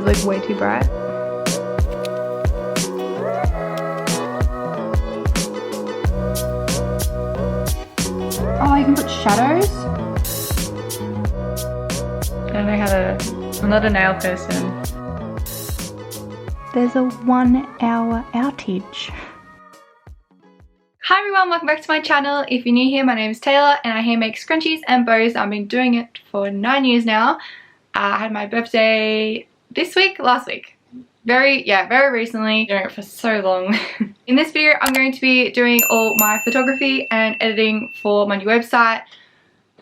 those look way too bright. Oh, you can put shadows? I don't know how to... I'm not a nail person. There's a 1 hour outage. Hi everyone, welcome back to my channel. If you're new here, my name is Taylor and I here make scrunchies and bows. I've been doing it for 9 years now. I had my birthday last week. Very recently. Doing it for so long. In this video, I'm going to be doing all my photography and editing for my new website.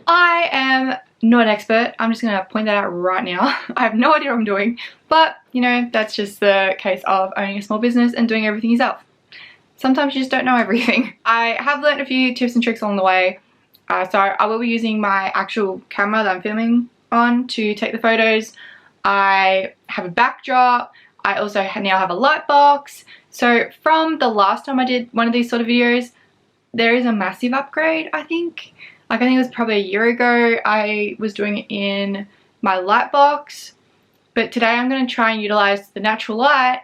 I am not an expert. I'm just going to point that out right now. I have no idea what I'm doing, but you know, that's just the case of owning a small business and doing everything yourself. Sometimes you just don't know everything. I have learned a few tips and tricks along the way. So I will be using my actual camera that I'm filming on to take the photos. I have a backdrop. I also now have a light box. So from the last time I did one of these sort of videos, there is a massive upgrade, I think. Like I think it was probably a year ago I was doing it in my light box. But today I'm going to try and utilize the natural light,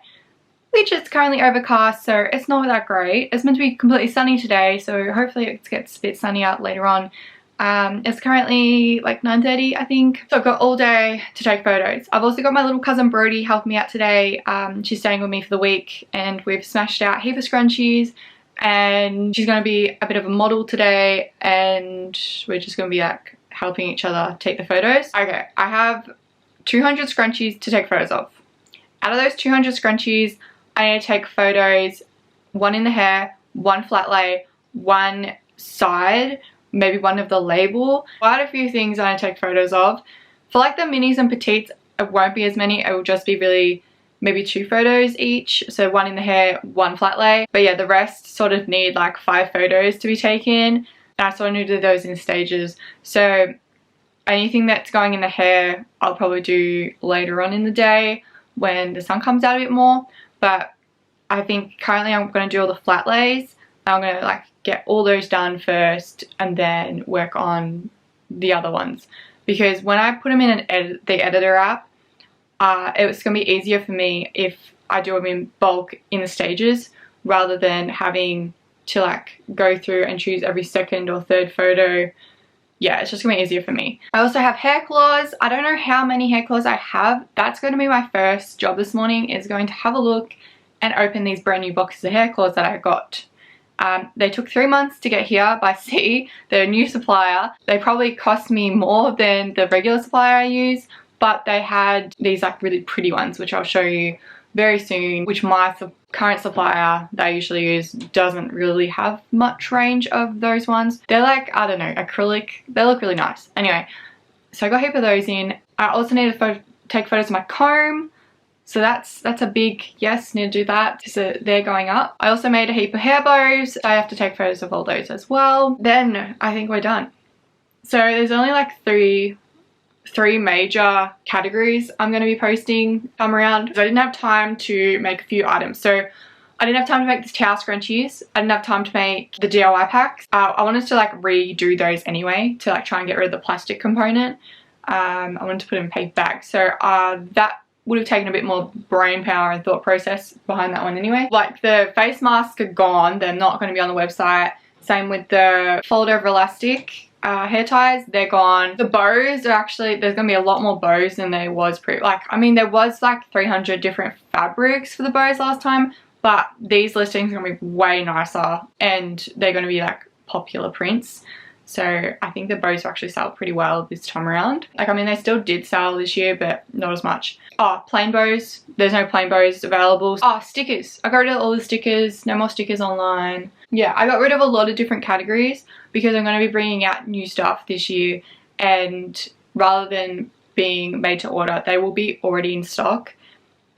which is currently overcast, so it's not that great. It's meant to be completely sunny today, so hopefully it gets a bit sunny out later on. It's currently like 9:30, I think. So I've got all day to take photos. I've also got my little cousin Brody helping me out today. She's staying with me for the week and we've smashed out a heap of scrunchies and she's going to be a bit of a model today and we're just going to be like helping each other take the photos. Okay, I have 200 scrunchies to take photos of. Out of those 200 scrunchies, I need to take photos, one in the hair, one flat lay, one side, maybe one of the label. Quite a few things I need to take photos of. For like the minis and petites, it won't be as many. It will just be really maybe 2 photos each. So one in the hair, one flat lay. But yeah, the rest sort of need like 5 photos to be taken. And I sort of do those in stages. So anything that's going in the hair, I'll probably do later on in the day when the sun comes out a bit more. But I think currently I'm going to do all the flat lays. I'm going to like get all those done first and then work on the other ones. Because when I put them in the editor app, it's going to be easier for me if I do them in bulk in the stages rather than having to like go through and choose every second or third photo. Yeah, it's just going to be easier for me. I also have hair claws. I don't know how many hair claws I have. That's going to be my first job this morning, is going to have a look and open these brand new boxes of hair claws that I got. They took 3 months to get here by sea. They're a new supplier. They probably cost me more than the regular supplier I use, but they had these like really pretty ones, which I'll show you very soon, which my current supplier that I usually use doesn't really have much range of those ones. They're like, I don't know, acrylic. They look really nice. Anyway, so I got a heap of those in. I also need to take photos of my comb. So that's a big yes, need to do that. So they're going up. I also made a heap of hair bows. I have to take photos of all those as well. Then I think we're done. So there's only like three major categories I'm going to be posting come around. So I didn't have time to make a few items. So I didn't have time to make the towel scrunchies. I didn't have time to make the DIY packs. I wanted to like redo those anyway to like try and get rid of the plastic component. I wanted to put in paper bags. So that would have taken a bit more brain power and thought process behind that one anyway. Like the face masks are gone. They're not going to be on the website. Same with the fold over elastic hair ties, they're gone. The bows are actually, there's gonna be a lot more bows than there was I mean there was like 300 different fabrics for the bows last time, but these listings are gonna be way nicer and they're gonna be like popular prints. So I think the bows will actually sell pretty well this time around. Like I mean they still did sell this year but not as much. Oh, plain bows, there's no plain bows available. Oh, stickers, I got rid of all the stickers, no more stickers online. Yeah, I got rid of a lot of different categories because I'm going to be bringing out new stuff this year, and rather than being made to order, they will be already in stock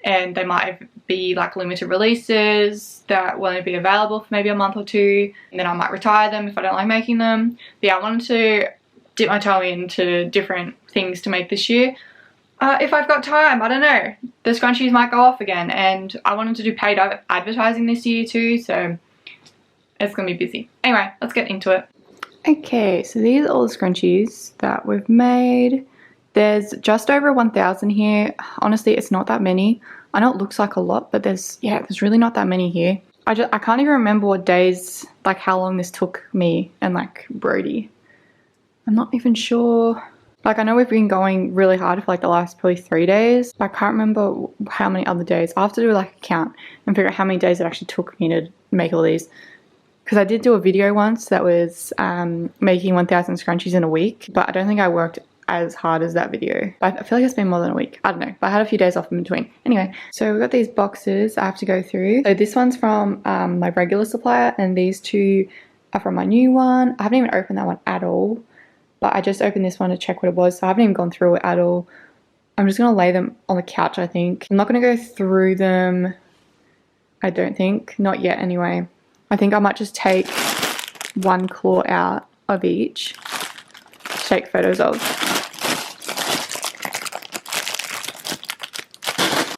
and they might be like limited releases that will only be available for maybe a month or 2 and then I might retire them if I don't like making them. But yeah, I wanted to dip my toe into different things to make this year. If I've got time, I don't know. The scrunchies might go off again and I wanted to do paid advertising this year too, so it's gonna be busy. Anyway, let's get into it. Okay, so these are all the scrunchies that we've made. There's just over 1,000 here. Honestly, it's not that many. I know it looks like a lot, but there's really not that many here. I can't even remember what days, like how long this took me and like Brody. I'm not even sure. Like, I know we've been going really hard for like the last probably 3 days. I can't remember how many other days. I'll have to do like a count and figure out how many days it actually took me to make all these. Because I did do a video once that was making 1,000 scrunchies in a week, but I don't think I worked as hard as that video. I feel like it's been more than a week. I don't know, but I had a few days off in between. Anyway, so we've got these boxes I have to go through. So this one's from my regular supplier, and these two are from my new one. I haven't even opened that one at all, but I just opened this one to check what it was, so I haven't even gone through it at all. I'm just gonna lay them on the couch, I think. I'm not gonna go through them, I don't think. Not yet anyway. I think I might just take one claw out of each to take photos of.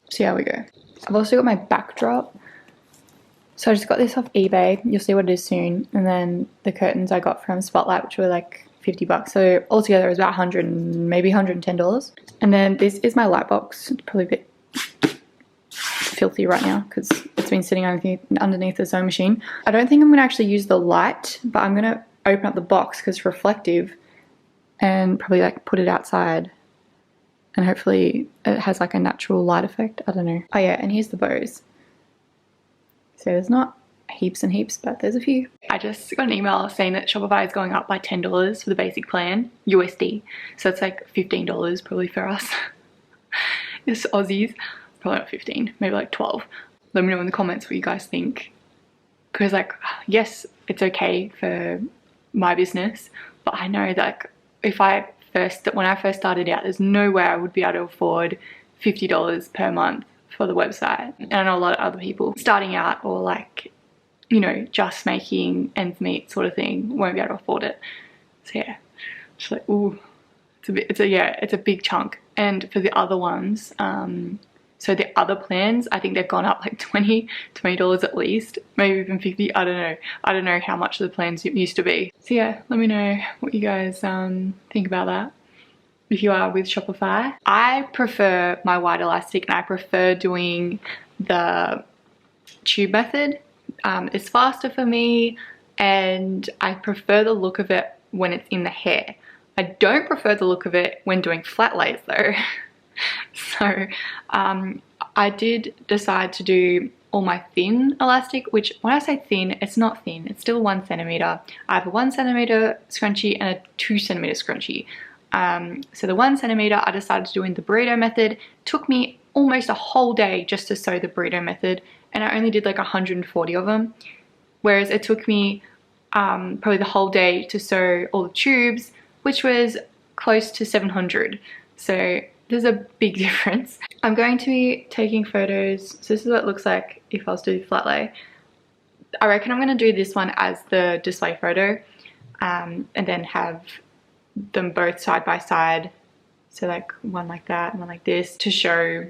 See how we go. I've also got my backdrop. So I just got this off eBay. You'll see what it is soon. And then the curtains I got from Spotlight, which were like 50 bucks. So altogether it was about 100, maybe $110. And then this is my light box. It's probably a bit filthy right now because it's been sitting underneath the sewing machine. I don't think I'm going to actually use the light, but I'm going to open up the box because it's reflective and probably like put it outside. And hopefully it has like a natural light effect. I don't know. Oh yeah, and here's the bows. So there's not heaps and heaps, but there's a few. I just got an email saying that Shopify is going up by $10 for the basic plan, USD. So it's like $15 probably for us. It's Aussies. Probably not 15, maybe like 12. Let me know in the comments what you guys think. Because like, yes, it's okay for my business, but I know that when I first started out, there's no way I would be able to afford $50 per month for the website. And I know a lot of other people starting out or like, you know, just making ends meet sort of thing won't be able to afford it. So yeah, just like, ooh, it's a big chunk. And for the other ones, so the other plans, I think they've gone up like $20 at least, maybe even 50. I don't know. I don't know how much the plans used to be. So yeah, let me know what you guys think about that. If you are with Shopify. I prefer my wide elastic and I prefer doing the tube method. It's faster for me and I prefer the look of it when it's in the hair. I don't prefer the look of it when doing flat lays though. So I did decide to do all my thin elastic, which when I say thin, it's not thin, it's still 1 centimeter. I have a 1 centimeter scrunchie and a 2 centimeter scrunchie. So the 1 centimeter, I decided to do in the burrito method. It took me almost a whole day just to sew the burrito method, and I only did like 140 of them. Whereas it took me probably the whole day to sew all the tubes, which was close to 700. So there's a big difference. I'm going to be taking photos. So this is what it looks like if I was to do flat lay. I reckon I'm going to do this one as the display photo, and then have them both side by side. So like one like that and one like this to show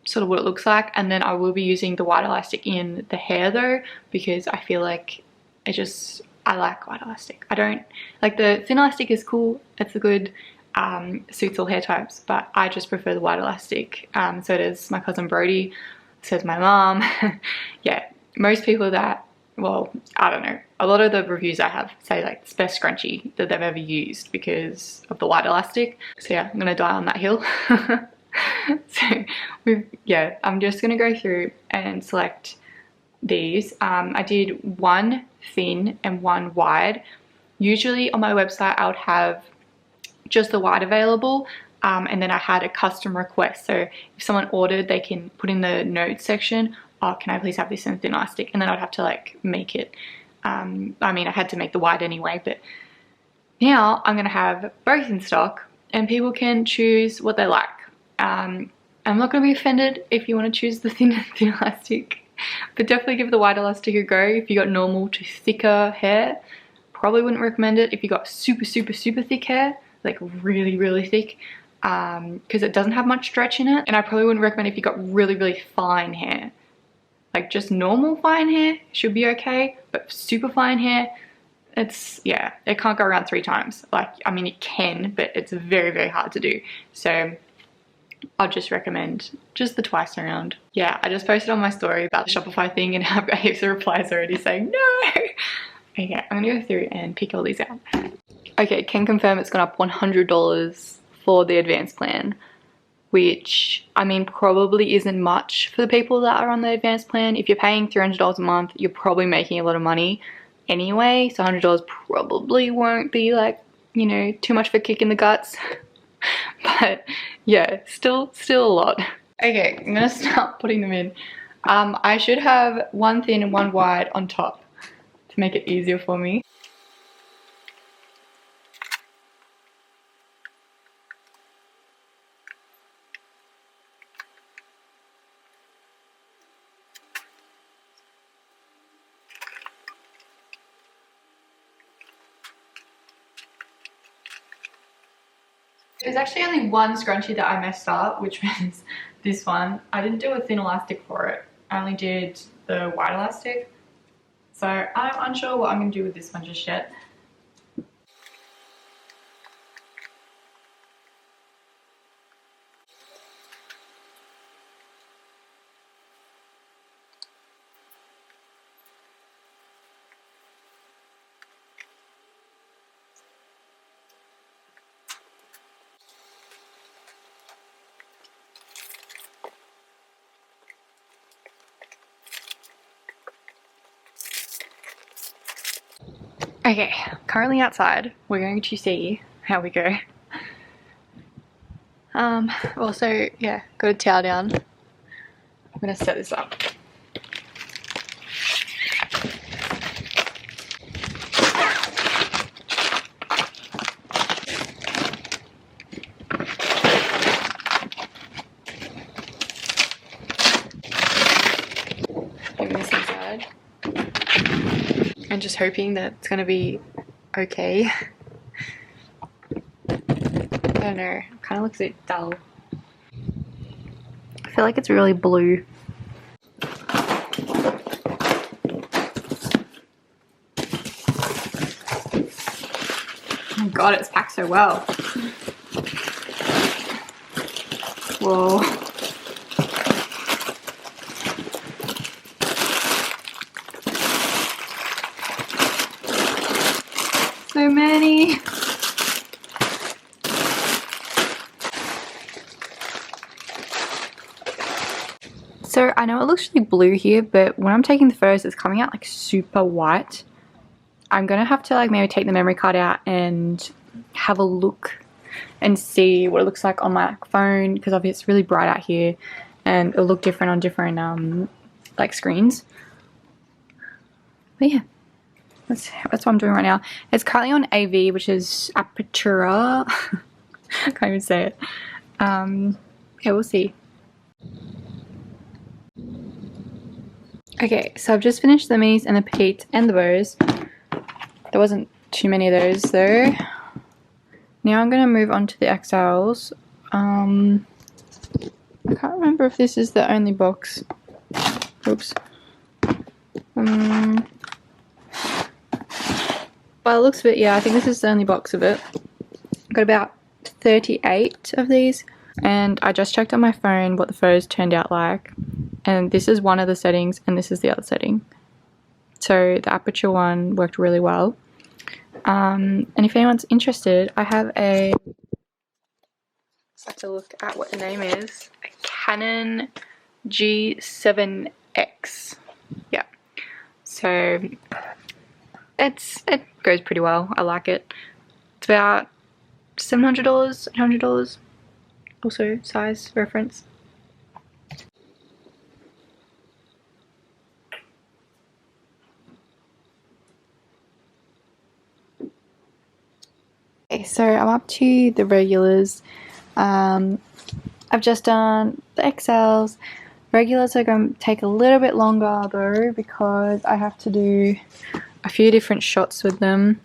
sort of what it looks like. And then I will be using the wide elastic in the hair though, because I feel like I like wide elastic. I don't like the thin elastic is cool. It's a good suits all hair types, but I just prefer the wide elastic. So does my cousin Brody, so does my mom. Yeah, most people that, well, I don't know, a lot of the reviews I have say like it's the best scrunchie that they've ever used because of the wide elastic. So yeah, I'm gonna die on that hill. So I'm just gonna go through and select these. I did one thin and one wide. Usually on my website I would have just the wide available, and then I had a custom request, so if someone ordered they can put in the notes section, oh, can I please have this in thin elastic, and then I'd have to like make it. I mean, I had to make the wide anyway, but now I'm gonna have both in stock and people can choose what they like. I'm not gonna be offended if you want to choose the thin elastic, but definitely give the wide elastic a go if you got normal to thicker hair. Probably wouldn't recommend it if you got super thick hair, like really thick, because it doesn't have much stretch in it. And I probably wouldn't recommend if you got really fine hair. Like just normal fine hair should be okay, but super fine hair, it's, yeah, it can't go around 3 times. Like, I mean, it can, but it's very, very hard to do. So I'll just recommend just the twice around. Yeah, I just posted on my story about the Shopify thing and I've got heaps of replies already saying no. Okay, I'm gonna go through and pick all these out. Okay, can confirm it's gone up $100 for the advanced plan, which, I mean, probably isn't much for the people that are on the advanced plan. If you're paying $300 a month, you're probably making a lot of money anyway, so $100 probably won't be like, you know, too much of a kick in the guts. But yeah, still a lot. Okay, I'm gonna start putting them in. I should have one thin and one wide on top to make it easier for me. There's actually only one scrunchie that I messed up, which was this one. I didn't do a thin elastic for it. I only did the wide elastic. So I'm unsure what I'm going to do with this one just yet. Okay, currently outside. We're going to see how we go. Also, yeah, got a towel down. I'm gonna set this up. Getting this inside. And just hoping that it's gonna be okay. I don't know, it kind of looks a bit dull. I feel like it's really blue. Oh my god, it's packed so well. Whoa. So many. So I know it looks really blue here, but when I'm taking the photos, it's coming out like super white. I'm gonna have to like maybe take the memory card out and have a look and see what it looks like on my phone, because obviously it's really bright out here and it'll look different on different like screens. But yeah, that's what I'm doing right now. It's currently on AV, which is Apertura. I can't even say it. Yeah, we'll see. Okay, so I've just finished the minis and the petites and the bows. There wasn't too many of those though. Now I'm going to move on to the XLs. I can't remember if this is the only box. Oops. By the looks of it, yeah, I think this is the only box of it. I've got about 38 of these. And I just checked on my phone what the photos turned out like. And this is one of the settings and this is the other setting. So the aperture one worked really well. And if anyone's interested, I have a, let's have to look at what the name is, a Canon G7X. Yeah. So it goes pretty well. I like it. It's about $700, $800. Also size reference. Okay, so I'm up to the regulars. I've just done the XLs. Regulars are going to take a little bit longer though, because I have to do a few different shots with them.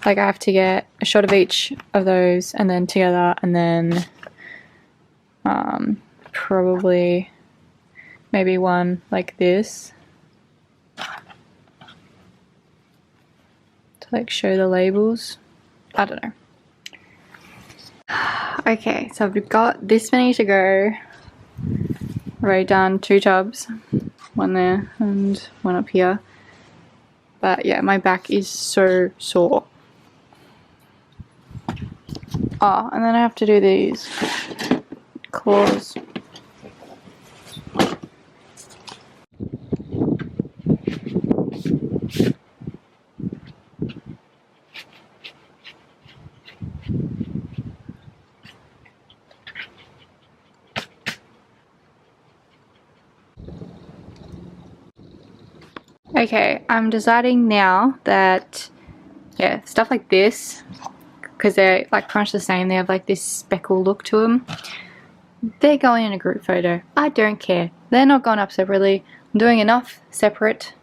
Like I have to get a shot of each of those and then together, and then probably maybe one like this. to like show the labels. I don't know. Okay, so we've got this many to go. Already done 2 tubs, one there and one up here. But yeah, my back is so sore. Oh, and then I have to do these claws. Okay, I'm deciding now that, yeah, stuff like this, because they're like pretty much the same, they have like this speckle look to them. They're going in a group photo. I don't care. They're not going up separately. I'm doing enough separate.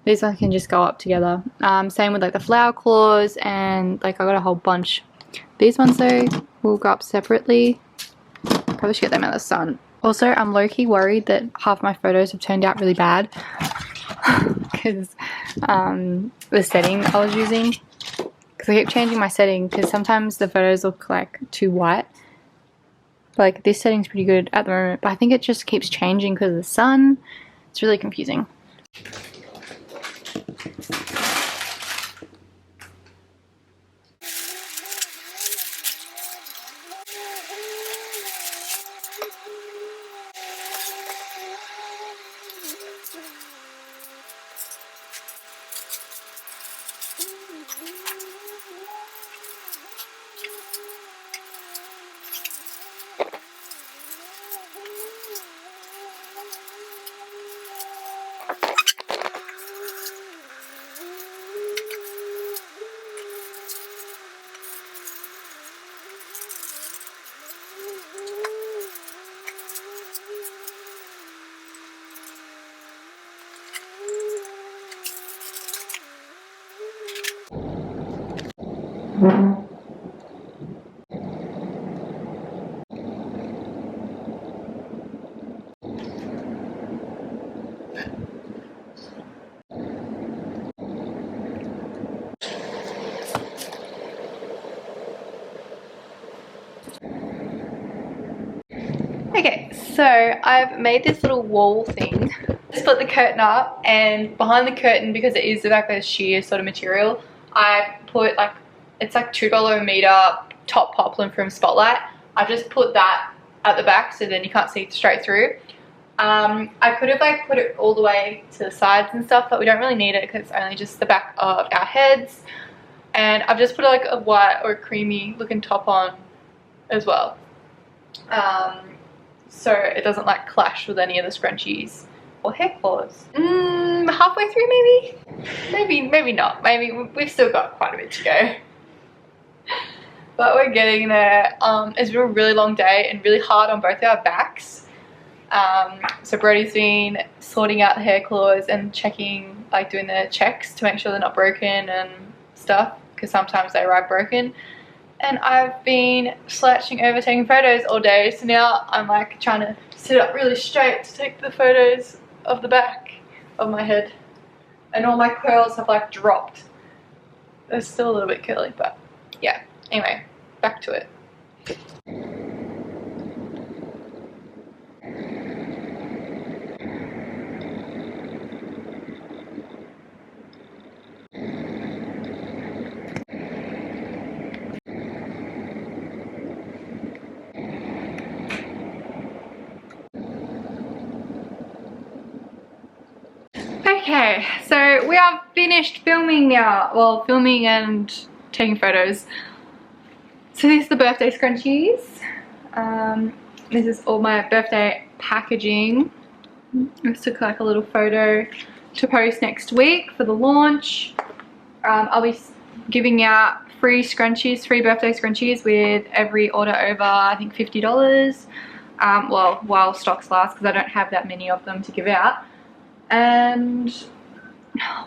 These ones can just go up together. Same with like the flower claws, and like I got a whole bunch. These ones though will go up separately. Probably should get them out of the sun. Also, I'm low-key worried that half my photos have turned out really bad. Because the setting I was using, because I keep changing my setting, because sometimes the photos look like too white. Like this setting's pretty good at the moment, but I think it just keeps changing because of the sun. It's really confusing. Okay, so I've made this little wall thing. Just put the curtain up, and behind the curtain, because it is like a sheer sort of material, I put like, it's like $2 a meter top poplin from Spotlight. I've just put that at the back so then you can't see straight through. I could have like put it all the way to the sides and stuff, but we don't really need it because it's only just the back of our heads. And I've just put like a white or a creamy looking top on as well. So it doesn't like clash with any of the scrunchies or hair claws. Halfway through maybe not. Maybe we've still got quite a bit to go. But we're getting there. It's been a really long day and really hard on both our backs. So Brody's been sorting out the hair claws and checking, like doing the checks to make sure they're not broken and stuff, because sometimes they arrive broken. And I've been slouching over taking photos all day, so now I'm like trying to sit up really straight to take the photos of the back of my head. And all my curls have like dropped. They're still a little bit curly, but yeah. Anyway, back to it. Okay, so we are finished filming now. Well, filming and taking photos. So these are the birthday scrunchies. This is all my birthday packaging. I just took like a little photo to post next week for the launch. I'll be giving out free scrunchies, free birthday scrunchies with every order over, I think, $50. Well, while stocks last, because I don't have that many of them to give out. And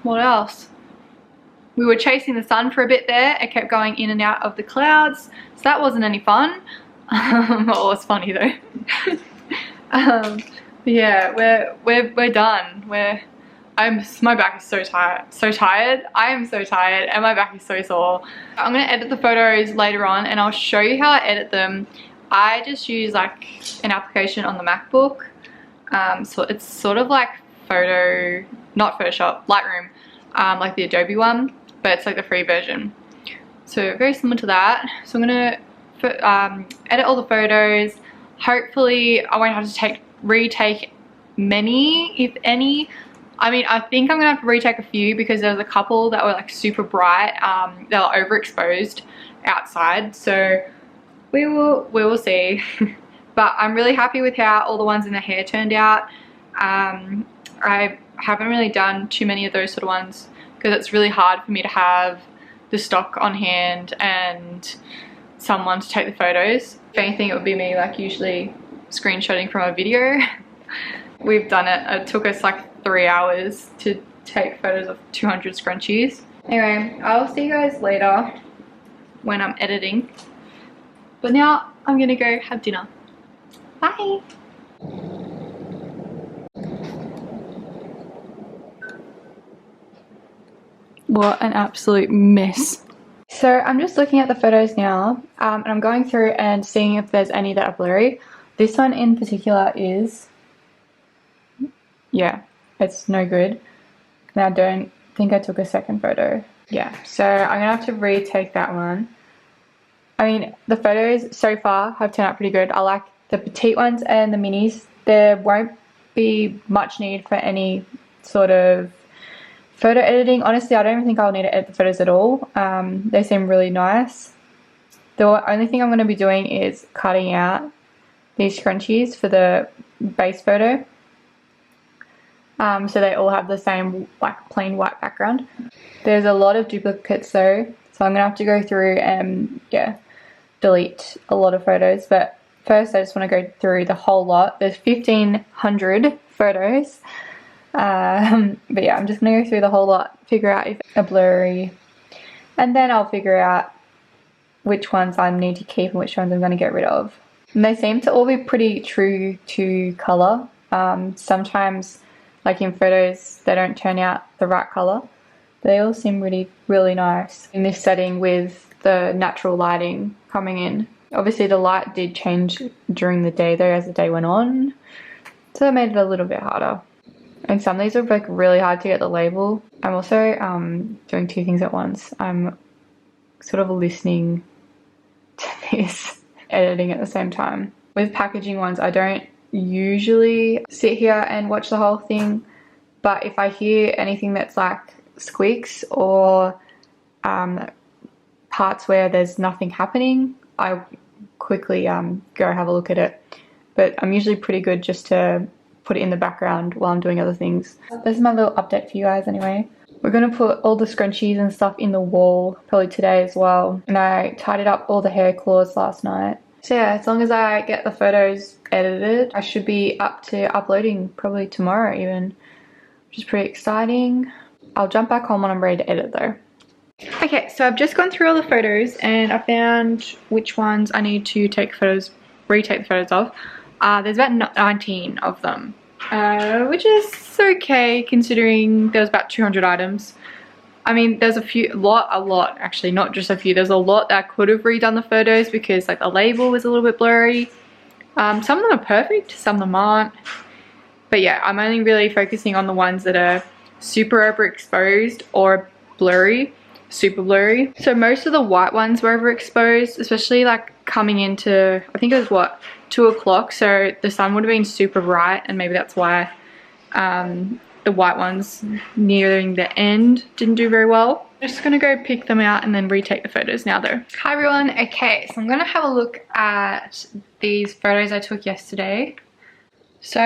what else? We were chasing the sun for a bit there. It kept going in and out of the clouds, so that wasn't any fun. Well, it was funny though. Yeah, we're done. We're my back is so tired. I am so tired and my back is so sore. I'm gonna edit the photos later on and I'll show you how I edit them. I just use like an application on the MacBook. So it's sort of like not Photoshop, Lightroom, like the Adobe one, but it's like the free version. So very similar to that. So I'm gonna edit all the photos. Hopefully I won't have to retake many, if any. I mean, I think I'm gonna have to retake a few because there was a couple that were like super bright. They were overexposed outside, so we will see. But I'm really happy with how all the ones in the hair turned out. I haven't really done too many of those sort of ones because it's really hard for me to have the stock on hand and someone to take the photos. If anything, it would be me like usually screenshotting from a video. We've done it. It took us like 3 hours to take photos of 200 scrunchies. Anyway, I'll see you guys later when I'm editing. But now I'm gonna go have dinner. Bye. What an absolute mess. So I'm just looking at the photos now, and I'm going through and seeing if there's any that are blurry. This one in particular is, yeah, it's no good. And I don't think I took a second photo. Yeah, so I'm gonna have to retake that one. I mean, the photos so far have turned out pretty good. I like the petite ones and the minis. There won't be much need for any sort of photo editing. Honestly, I don't even think I'll need to edit the photos at all. They seem really nice. The only thing I'm going to be doing is cutting out these scrunchies for the base photo. So they all have the same like plain white background. There's a lot of duplicates though, so I'm going to have to go through and delete a lot of photos. But first I just want to go through the whole lot. There's 1,500 photos. But yeah, I'm just gonna go through the whole lot, figure out if they're blurry, and then I'll figure out which ones I need to keep and which ones I'm gonna get rid of. And they seem to all be pretty true to colour. Sometimes, like in photos, they don't turn out the right colour. They all seem really nice in this setting with the natural lighting coming in. Obviously the light did change during the day though as the day went on, so that made it a little bit harder. And some of these are like really hard to get the label. I'm also doing two things at once. I'm sort of listening to this, editing at the same time. With packaging ones, I don't usually sit here and watch the whole thing, but if I hear anything that's like squeaks or parts where there's nothing happening, I quickly go have a look at it. But I'm usually pretty good just to put it in the background while I'm doing other things. This is my little update for you guys anyway. We're going to put all the scrunchies and stuff in the wall probably today as well. And I tidied up all the hair claws last night. So yeah, as long as I get the photos edited, I should be up to uploading probably tomorrow even, which is pretty exciting. I'll jump back home when I'm ready to edit though. Okay, so I've just gone through all the photos and I found which ones I need to retake the photos of. There's about 19 of them, which is okay considering there's about 200 items. I mean, there's a lot actually, not just a few. There's a lot that I could have redone the photos because like the label was a little bit blurry. Some of them are perfect, some of them aren't. But yeah, I'm only really focusing on the ones that are super overexposed or blurry, super blurry. So most of the white ones were overexposed, especially like coming into, I think it was what, 2 o'clock, so the sun would have been super bright and maybe that's why the white ones nearing the end didn't do very well. I'm just gonna go pick them out and then retake the photos now though. Hi everyone. Okay, so I'm gonna have a look at these photos I took yesterday. So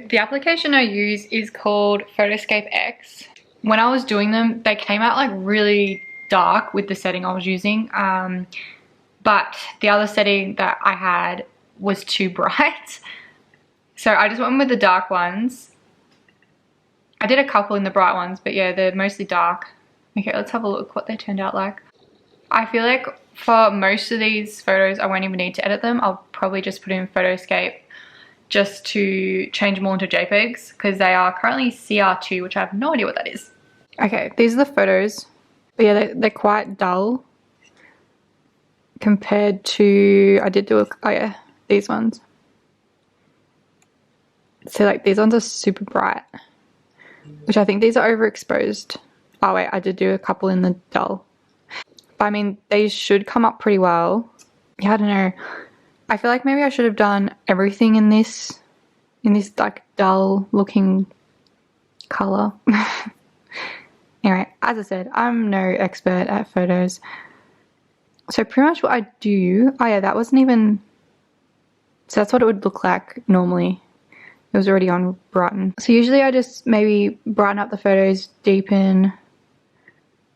the application I use is called Photoscape X. When I was doing them, they came out like really dark with the setting I was using, but the other setting that I had was too bright, so I just went with the dark ones. I did a couple in the bright ones, but yeah, they're mostly dark. Okay, let's have a look what they turned out like. I feel like for most of these photos I won't even need to edit them. I'll probably just put in Photoscape just to change them all into JPEGs because they are currently CR2, which I have no idea what that is. Okay, these are the photos. But yeah, they're quite dull compared to, I did do oh yeah, these ones. So like these ones are super bright, which I think these are overexposed. Oh wait, I did do a couple in the dull. But I mean, they should come up pretty well. Yeah, I don't know. I feel like maybe I should have done everything in this like dull looking color. Anyway, as I said, I'm no expert at photos. So pretty much what I do, oh yeah, that wasn't even, so that's what it would look like normally. It was already on brighten. So usually I just maybe brighten up the photos, deepen.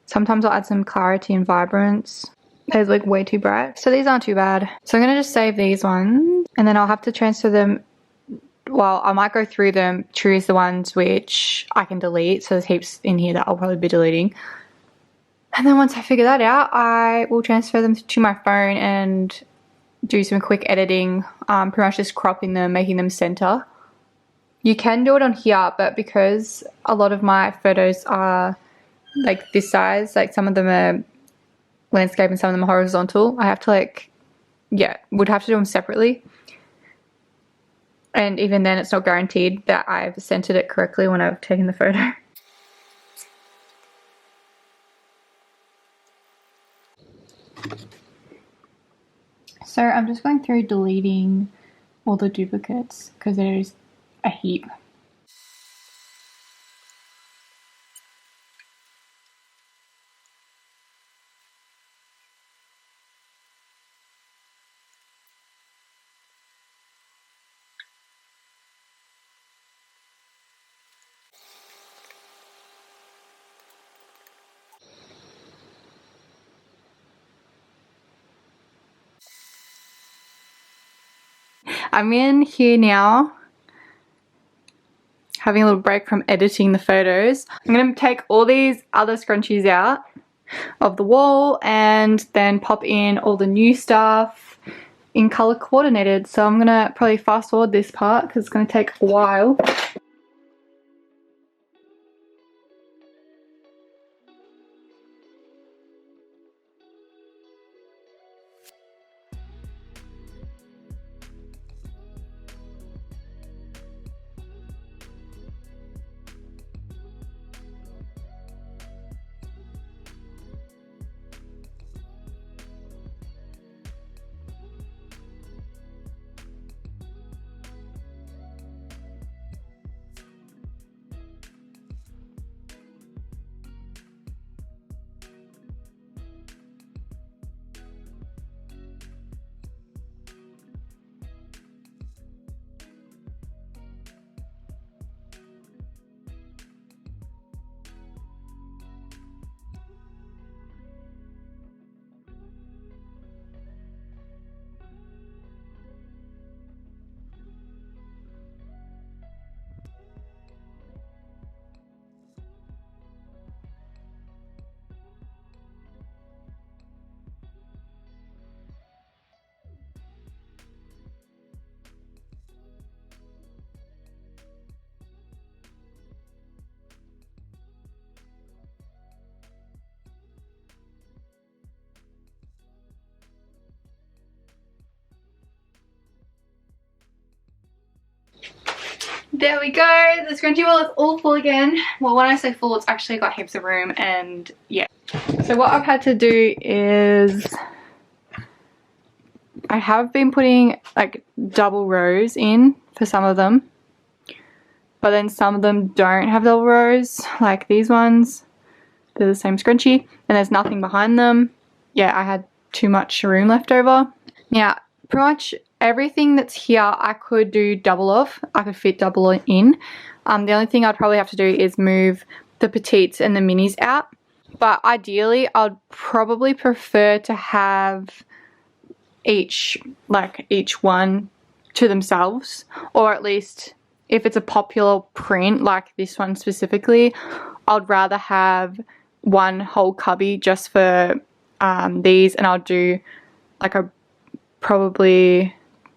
Sometimes I'll add some clarity and vibrance. They're like way too bright. So these aren't too bad. So I'm gonna just save these ones and then I'll have to transfer them. Well, I might go through them, choose the ones which I can delete. So there's heaps in here that I'll probably be deleting. And then once I figure that out, I will transfer them to my phone and do some quick editing. Pretty much just cropping them, making them center. You can do it on here, but because a lot of my photos are like this size, like some of them are landscape and some of them are horizontal, I have to like, yeah, would have to do them separately. And even then it's not guaranteed that I've centered it correctly when I've taken the photo. So I'm just going through deleting all the duplicates because there's a heap. I'm in here now, having a little break from editing the photos. I'm going to take all these other scrunchies out of the wall and then pop in all the new stuff in color coordinated. So I'm going to probably fast forward this part because it's going to take a while. There we go, the scrunchie wall is all full again. Well, when I say full, it's actually got heaps of room and yeah. So what I've had to do is, I have been putting like double rows in for some of them. But then some of them don't have double rows, like these ones. They're the same scrunchie and there's nothing behind them. Yeah, I had too much room left over. Now, pretty much everything that's here I could do double of. I could fit double in. The only thing I'd probably have to do is move the petites and the minis out. But ideally, I'd probably prefer to have each one to themselves. Or at least, if it's a popular print, like this one specifically, I'd rather have one whole cubby just for these. And I'll do like a probably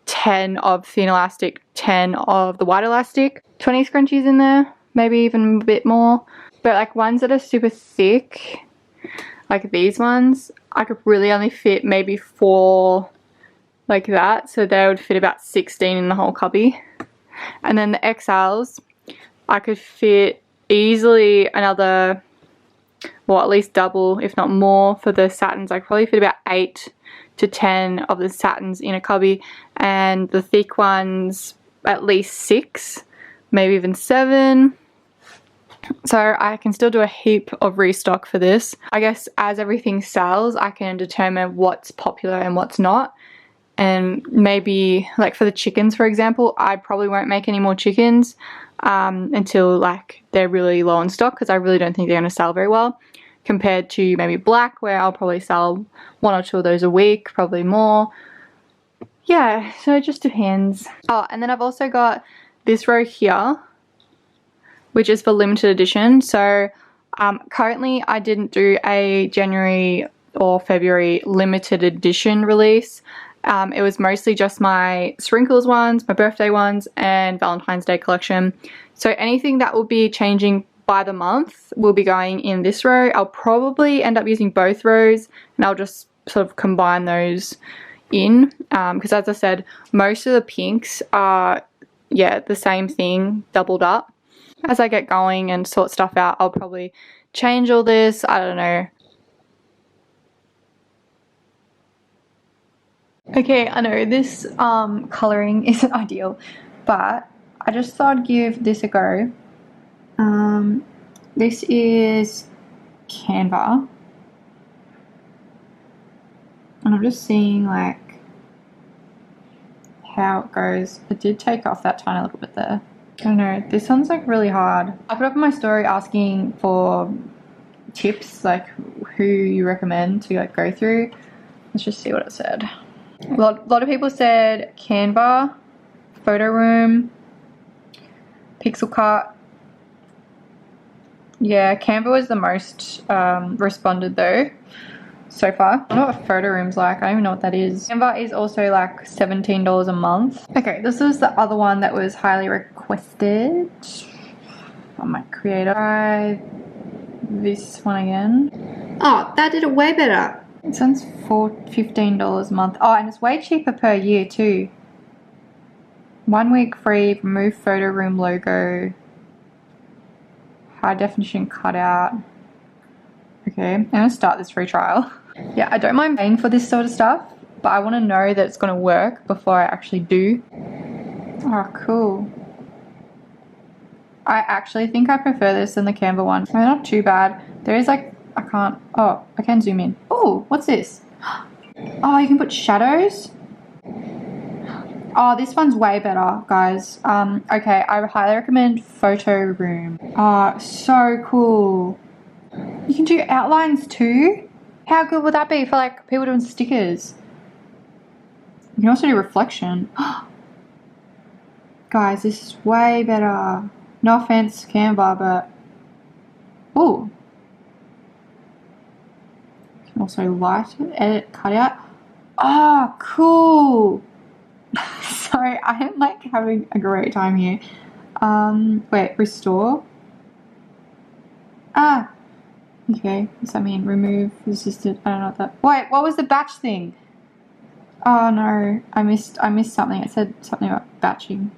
10 of thin elastic 10 of the white elastic, 20 scrunchies in there, maybe even a bit more. But like ones that are super thick, like these ones, I could really only fit maybe 4 like that, so they would fit about 16 in the whole cubby. And then the XLs, I could fit easily another, well, at least double if not more for the satins. I could probably fit about 8 to 10 of the satins in a cubby, and the thick ones at least 6, maybe even 7. So I can still do a heap of restock for this. I guess as everything sells, I can determine what's popular and what's not. And maybe like for the chickens, for example, I probably won't make any more chickens until like they're really low in stock, because I really don't think they're going to sell very well compared to maybe black, where I'll probably sell 1 or 2 of those a week, probably more. Yeah, so it just depends. Oh, and then I've also got this row here, which is for limited edition. So currently I didn't do a January or February limited edition release. It was mostly just my sprinkles ones, my birthday ones, and Valentine's Day collection. So anything that will be changing by the month will be going in this row. I'll probably end up using both rows, and I'll just sort of combine those in, because as I said, most of the pinks are, yeah, the same thing doubled up. As I get going and sort stuff out, I'll probably change all this. I don't know. Okay, I know this colouring isn't ideal, but I just thought I'd give this a go. This is Canva, and I'm just seeing like how it goes. It did take off that tiny little bit there. I don't know, this one's like really hard. I put up in my story asking for tips, like who you recommend to like go through. Let's just see what it said. A lot of people said Canva, Photo Room, Pixel Cut. Yeah, Canva was the most responded though so far. I don't know what Photo Room's like. I don't even know what that is. Canva is also like $17 a month. Okay, this was the other one that was highly requested on my creator. Try this one again. Oh, that did it way better. This one's $15 a month. Oh, and it's way cheaper per year too. 1 week free, remove Photo Room logo, high definition cutout. Okay, I'm gonna start this free trial. Yeah, I don't mind paying for this sort of stuff, but I want to know that it's gonna work before I actually do. Oh, cool. I actually think I prefer this than the Canva one. They're not too bad. There is like, I can zoom in. Oh, what's this? Oh, you can put shadows. Oh, this one's way better, guys. Okay, I highly recommend Photo Room. Oh, so cool. You can do outlines too. How good would that be for like people doing stickers? You can also do reflection. Guys, this is way better. No offense, Canva, but oh. You can also light it, edit, cut out. Oh, cool. Sorry, I am like having a great time here. Wait, restore. Ah, okay. What's that mean? Remove resisted. I don't know what that. Wait, what was the batch thing? Oh no, I missed something. It said something about batching.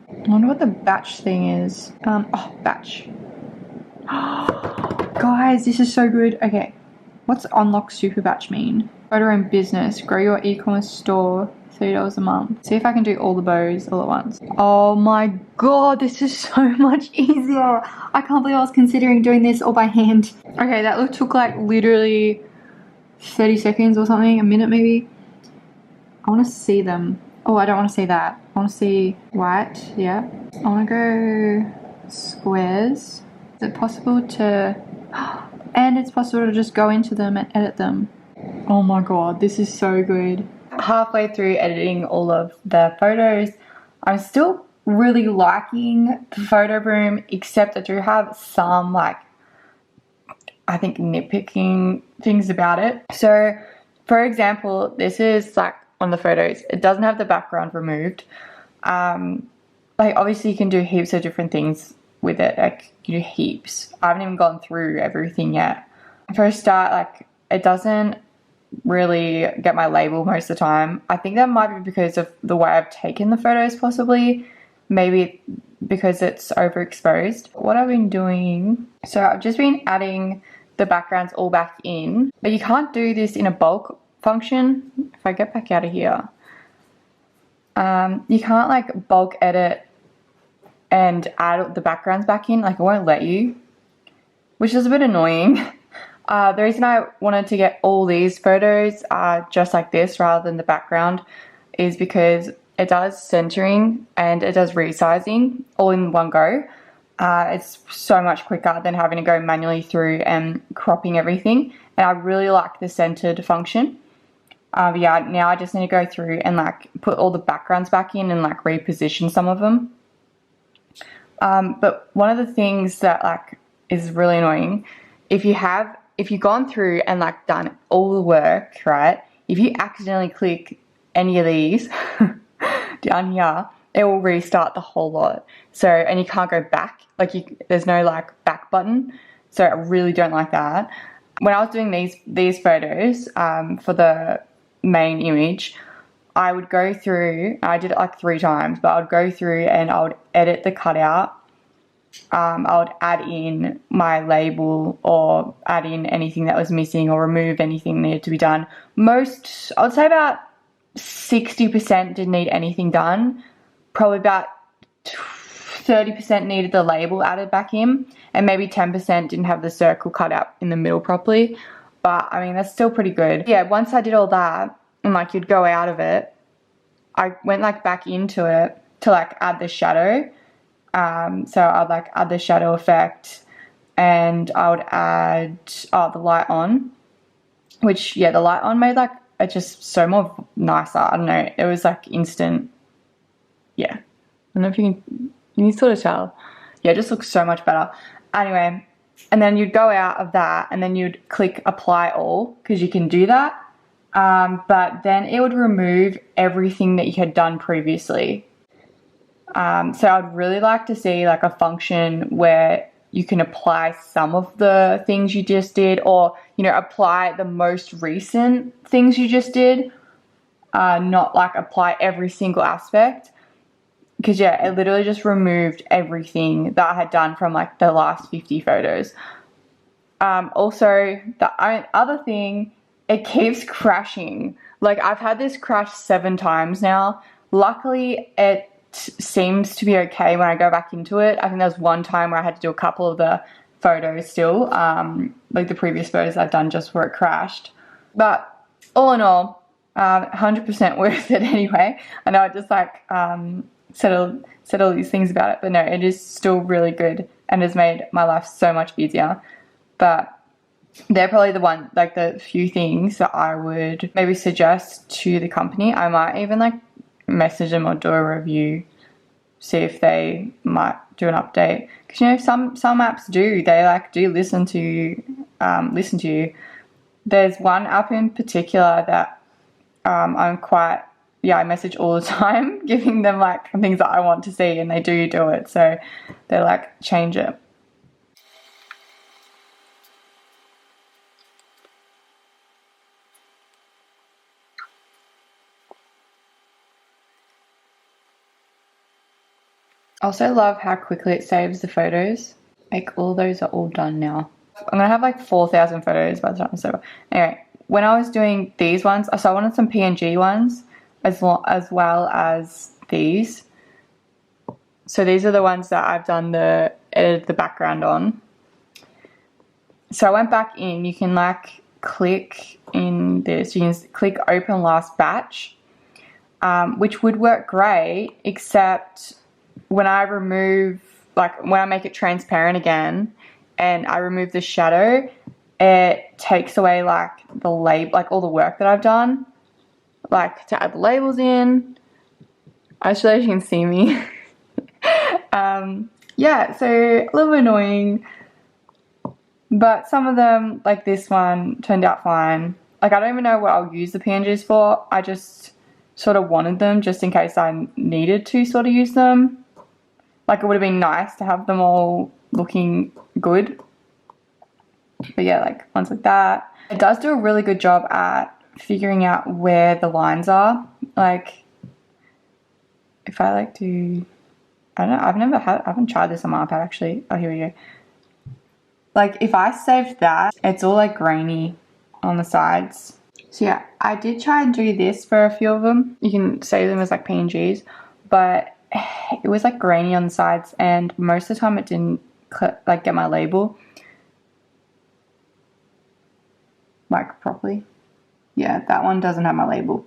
I wonder what the batch thing is. Oh, batch. Guys, this is so good. Okay, what's unlock super batch mean? Photo Room business, grow your e-commerce store, $30 a month. See if I can do all the bows all at once. Oh my god, this is so much easier. I can't believe I was considering doing this all by hand. Okay, that took like literally 30 seconds or something, a minute maybe. I want to see them. Oh, I don't want to see that. I want to see white, yeah. I want to go squares. Is it possible to... And it's possible to just go into them and edit them. Oh my god, this is so good. Halfway through editing all of the photos, I'm still really liking the Photo Room, except I do have some, like, I think nitpicking things about it. So, for example, this is like on the photos. It doesn't have the background removed. Like obviously you can do heaps of different things with it, like you do heaps. I haven't even gone through everything yet. For a start, like it doesn't really get my label most of the time. I think that might be because of the way I've taken the photos, possibly. Maybe because it's overexposed. What I've been doing, so I've just been adding the backgrounds all back in, but you can't do this in a bulk function. If I get back out of here, you can't like bulk edit and add the backgrounds back in, like it won't let you, which is a bit annoying. The reason I wanted to get all these photos just like this rather than the background is because it does centering and it does resizing all in one go. It's so much quicker than having to go manually through and cropping everything, and I really like the centered function. Yeah, now I just need to go through and like put all the backgrounds back in and like reposition some of them. But one of the things that like is really annoying, if you've gone through and like done all the work, right, if you accidentally click any of these down here, it will restart the whole lot. So, and you can't go back, like there's no like back button. So I really don't like that. When I was doing these photos for the main image, I would go through, I did it like 3 times, but I would go through and I would edit the cutout. I would add in my label or add in anything that was missing or remove anything that needed to be done. Most, I would say about 60% didn't need anything done. Probably about 30% needed the label added back in, and maybe 10% didn't have the circle cut out in the middle properly. But I mean, that's still pretty good. Yeah, once I did all that and like you'd go out of it, I went like back into it to like add the shadow. So I'd like add the shadow effect, and I would add the light on, which yeah, the light on made like it just so more nicer. I don't know, it was like instant. Yeah, I don't know if you can sort of tell. Yeah, it just looks so much better. Anyway, and then you'd go out of that and then you'd click apply all, because you can do that. But then it would remove everything that you had done previously. So I'd really like to see like a function where you can apply some of the things you just did, or, you know, apply the most recent things you just did, not like apply every single aspect. Because yeah, it literally just removed everything that I had done from like the last 50 photos. Also, the other thing, it keeps crashing. Like I've had this crash 7 times now. Luckily, it seems to be okay when I go back into it. I think there was one time where I had to do a couple of the photos still, like the previous photos I've done just before it crashed. But all in all, 100% worth it anyway. I know I just like said all these things about it, but no, it is still really good and has made my life so much easier. But they're probably the few things that I would maybe suggest to the company. I might even like message them or do a review, see if they might do an update, because you know some apps do listen to you. There's one app in particular that I message all the time, giving them like things that I want to see, and they do it, so they like change it. I also love how quickly it saves the photos. Like all those are all done now. I'm gonna have like 4,000 photos by the time it's over. Anyway, when I was doing these ones, so I wanted some PNG ones as well as these. So these are the ones that I've done edited the background on. So I went back in. You can like click in this. You can click open last batch, which would work great, except when I when I make it transparent again and I remove the shadow, it takes away like the label, like all the work that I've done, like to add the labels in. I show you can see me. Yeah, so a little bit annoying, but some of them, like this one, turned out fine. Like I don't even know what I'll use the PNGs for. I just sort of wanted them just in case I needed to sort of use them. Like, it would have been nice to have them all looking good. But yeah, like ones like that. It does do a really good job at figuring out where the lines are. Like, if I like to, I don't know, I haven't tried this on my iPad actually. Oh, here we go. Like, if I saved that, it's all like grainy on the sides. So yeah, I did try and do this for a few of them. You can save them as like PNGs, but it was like grainy on the sides, and most of the time it didn't like get my label like properly. Yeah, that one doesn't have my label.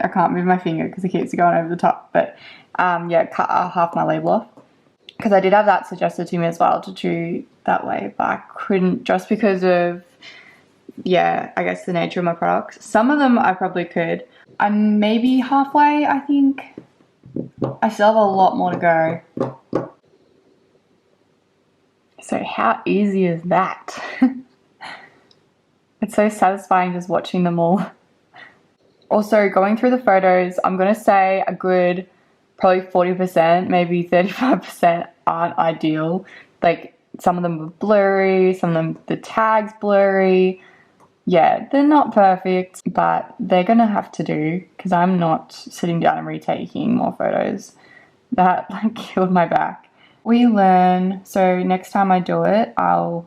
I can't move my finger because it keeps going over the top, but yeah, cut half my label off. Because I did have that suggested to me as well to do that way, but I couldn't just because of, yeah, I guess the nature of my products. Some of them I probably could. I'm maybe halfway, I think. I still have a lot more to go. So how easy is that? It's so satisfying just watching them all. Also, going through the photos, I'm going to say a good probably 40%, maybe 35% aren't ideal. Like, some of them are blurry, some of them, the tag's blurry. Yeah, they're not perfect, but they're going to have to do because I'm not sitting down and retaking more photos. That like killed my back. We learn, so next time I do it, I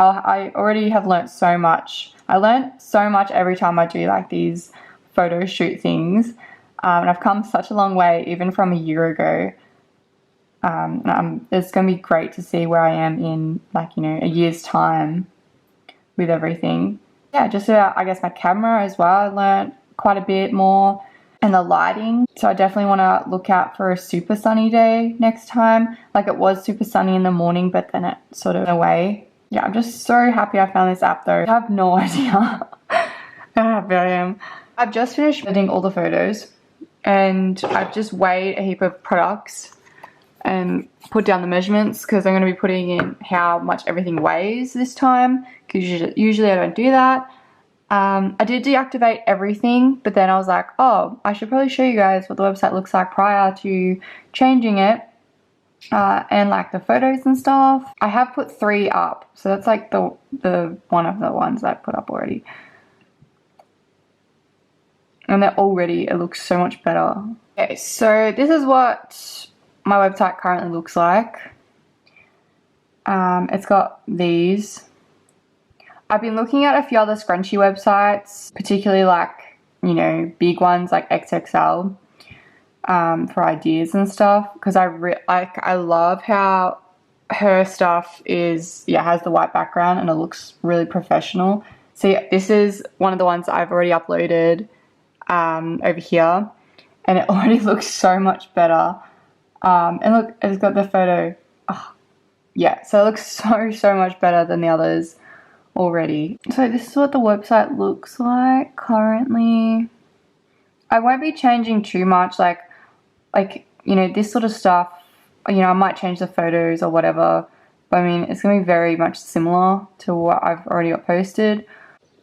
already have learnt so much. I learnt so much every time I do like these photo shoot things. And I've come such a long way even from a year ago. It's going to be great to see where I am in like, you know, a year's time with everything. Yeah, just I guess my camera as well, I learnt quite a bit more. And the lighting. So I definitely want to look out for a super sunny day next time. Like, it was super sunny in the morning, but then it sort of went away. Yeah, I'm just so happy I found this app though. I have no idea how happy I am. I've just finished editing all the photos and I've just weighed a heap of products and put down the measurements because I'm going to be putting in how much everything weighs this time because usually I don't do that. I did deactivate everything, but then I was like, oh, I should probably show you guys what the website looks like prior to changing it. And like the photos and stuff. I have put 3 up, so that's like the one of the ones I put up already. And they're already, it looks so much better. Okay, so this is what my website currently looks like. It's got these. I've been looking at a few other scrunchie websites, particularly like, you know, big ones like XXL. For ideas and stuff, because I love how her stuff is, yeah, has the white background and it looks really professional. So yeah, this is one of the ones I've already uploaded over here, and it already looks so much better. And look, it's got the photo. Oh, yeah, so it looks so much better than the others already. So this is what the website looks like currently. I won't be changing too much, like, you know, this sort of stuff, you know, I might change the photos or whatever, but I mean, it's going to be very much similar to what I've already got posted.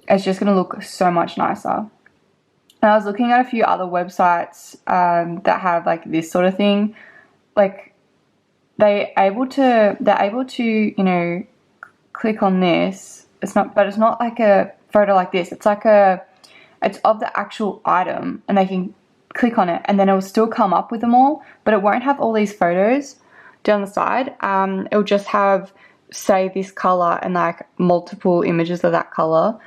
It's just going to look so much nicer. And I was looking at a few other websites that have like this sort of thing. Like, they're able to, you know, click on this. It's not like a photo like this. It's like it's of the actual item, and they can click on it and then it will still come up with them all, but it won't have all these photos down the side. It will just have, say, this color and like multiple images of that color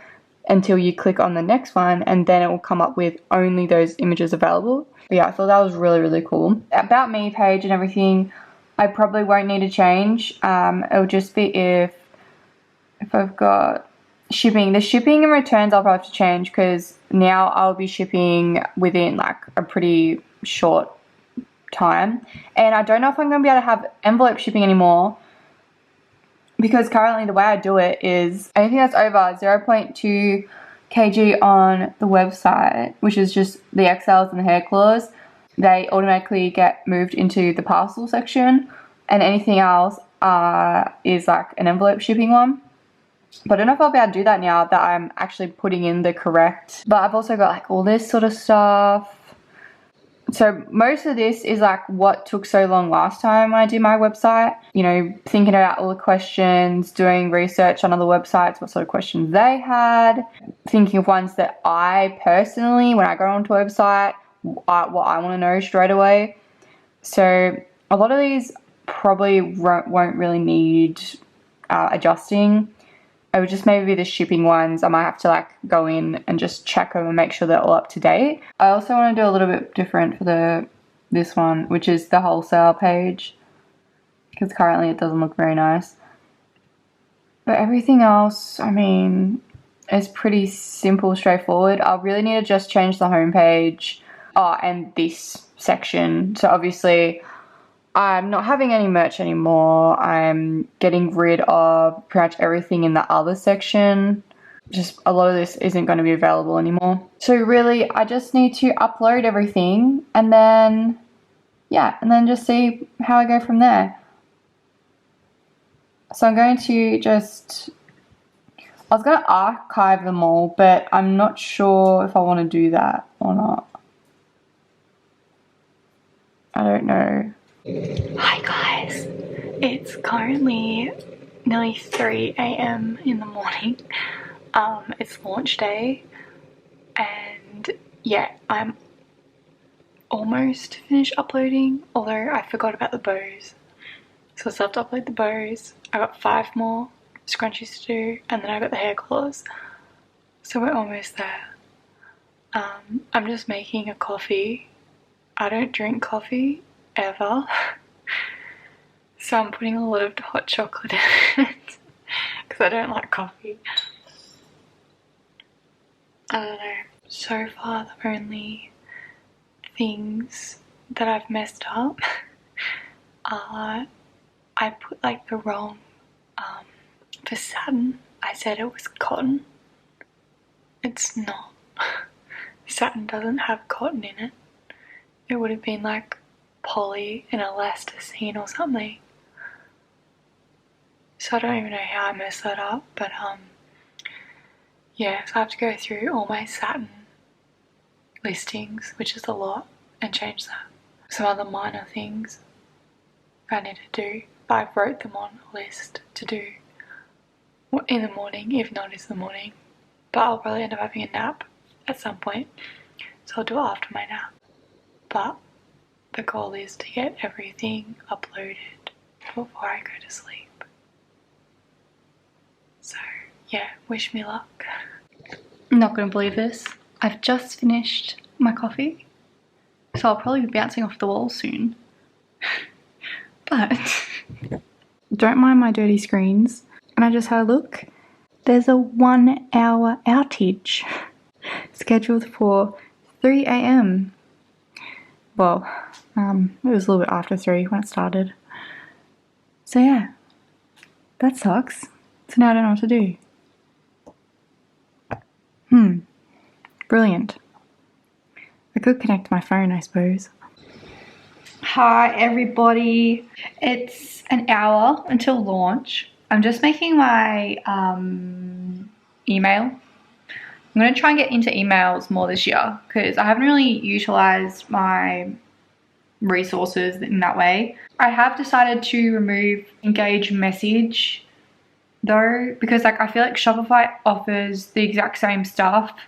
until you click on the next one, and then it will come up with only those images available. But yeah, I thought that was really cool. About me page and everything, I probably won't need to change. It'll just be if I've got shipping. The shipping and returns I'll probably have to change because now I'll be shipping within like a pretty short time, and I don't know if I'm going to be able to have envelope shipping anymore because currently the way I do it is anything that's over 0.2 kg on the website, which is just the XLs and the hair claws, they automatically get moved into the parcel section, and anything else is like an envelope shipping one. But I don't know if I'll be able to do that now that I'm actually putting in the correct. But I've also got like all this sort of stuff. So most of this is like what took so long last time when I did my website. You know, thinking about all the questions, doing research on other websites, what sort of questions they had, thinking of ones that I personally, when I go onto a website, what I want to know straight away. So a lot of these probably won't really need adjusting. It would just maybe be the shipping ones. I might have to like go in and just check them and make sure they're all up to date. I also want to do a little bit different for this one, which is the wholesale page, because currently it doesn't look very nice. But everything else, I mean, is pretty simple, straightforward. I'll really need to just change the homepage. Oh, and this section. So obviously I'm not having any merch anymore. I'm getting rid of pretty much everything in the other section. Just a lot of this isn't going to be available anymore. So really, I just need to upload everything and then, yeah, and then just see how I go from there. So I'm going to just, I was going to archive them all, but I'm not sure if I want to do that or not. I don't know. Hi guys, it's currently nearly 3 AM in the morning. It's launch day and yeah, I'm almost finished uploading, although I forgot about the bows. So I still have to upload the bows. I got 5 more scrunchies to do and then I got the hair collars. So we're almost there. I'm just making a coffee. I don't drink coffee ever. So I'm putting a lot of hot chocolate in it because I don't like coffee. I don't know. So far the only things that I've messed up are I put like the wrong, for satin, I said it was cotton. It's not. Satin doesn't have cotton in it. It would have been like poly and elasticine or something. So I don't even know how I messed that up, but yeah, so I have to go through all my satin listings, which is a lot, and change that. Some other minor things I need to do, but I wrote them on a list to do in the morning, if not in the morning. But I'll probably end up having a nap at some point, so I'll do it after my nap. But the goal is to get everything uploaded before I go to sleep. So yeah, wish me luck. I'm not going to believe this. I've just finished my coffee, so I'll probably be bouncing off the wall soon. But don't mind my dirty screens. And I just had a look. There's a 1 hour outage scheduled for 3 AM. Well, it was a little bit after 3 when it started. So yeah, that sucks. So now I don't know what to do. Brilliant. I could connect my phone, I suppose. Hi everybody. It's an hour until launch. I'm just making my email. I'm going to try and get into emails more this year because I haven't really utilized my resources in that way. I have decided to remove engage message though, because like I feel like Shopify offers the exact same stuff.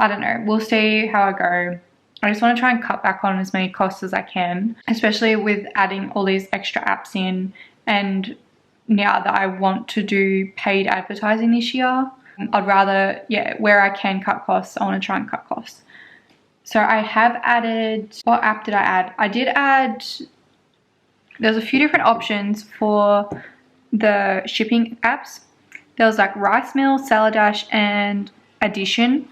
I don't know, we'll see how I go. I just want to try and cut back on as many costs as I can, especially with adding all these extra apps in, and now that I want to do paid advertising this year, I'd rather, yeah, where I can cut costs, I want to try and cut costs. So I have added, what app did I add? I did add, there's a few different options for the shipping apps. There was like Rice Mill, Salad Dash, and Addition.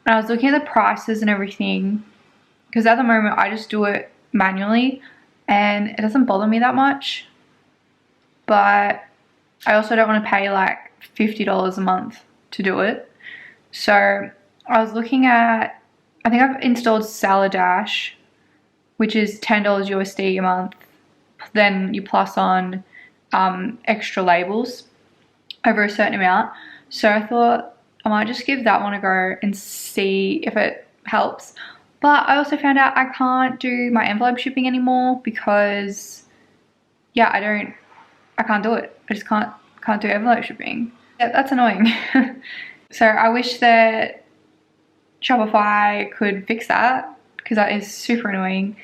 And I was looking at the prices and everything, because at the moment I just do it manually and it doesn't bother me that much. But I also don't want to pay like $50 a month to do it. So I was looking at, I think I've installed Salad Dash, which is $10 USD a month. Then you plus on extra labels. over a certain amount. So I thought I might just give that one a go and see if it helps. But I also found out I can't do my envelope shipping anymore because, yeah, I can't do it. I just can't do envelope shipping. Yeah, that's annoying. So I wish that Shopify could fix that, because that is super annoying.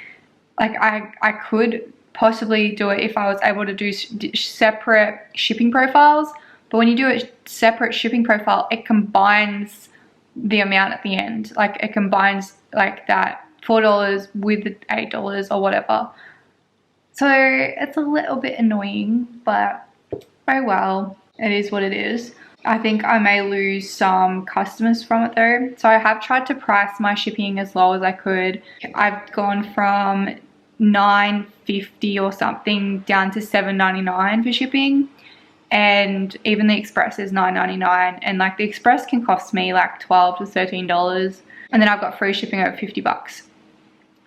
Like I could possibly do it if I was able to do separate shipping profiles, but when you do a separate shipping profile, it combines the amount at the end. Like it combines like that $4 with the $8 or whatever. So it's a little bit annoying, but oh well, it is what it is. I think I may lose some customers from it though. So I have tried to price my shipping as low as I could. I've gone from $9.50 or something down to $7.99 for shipping. And even the express is $9.99, and like the express can cost me like $12 to $13, and then I've got free shipping over $50.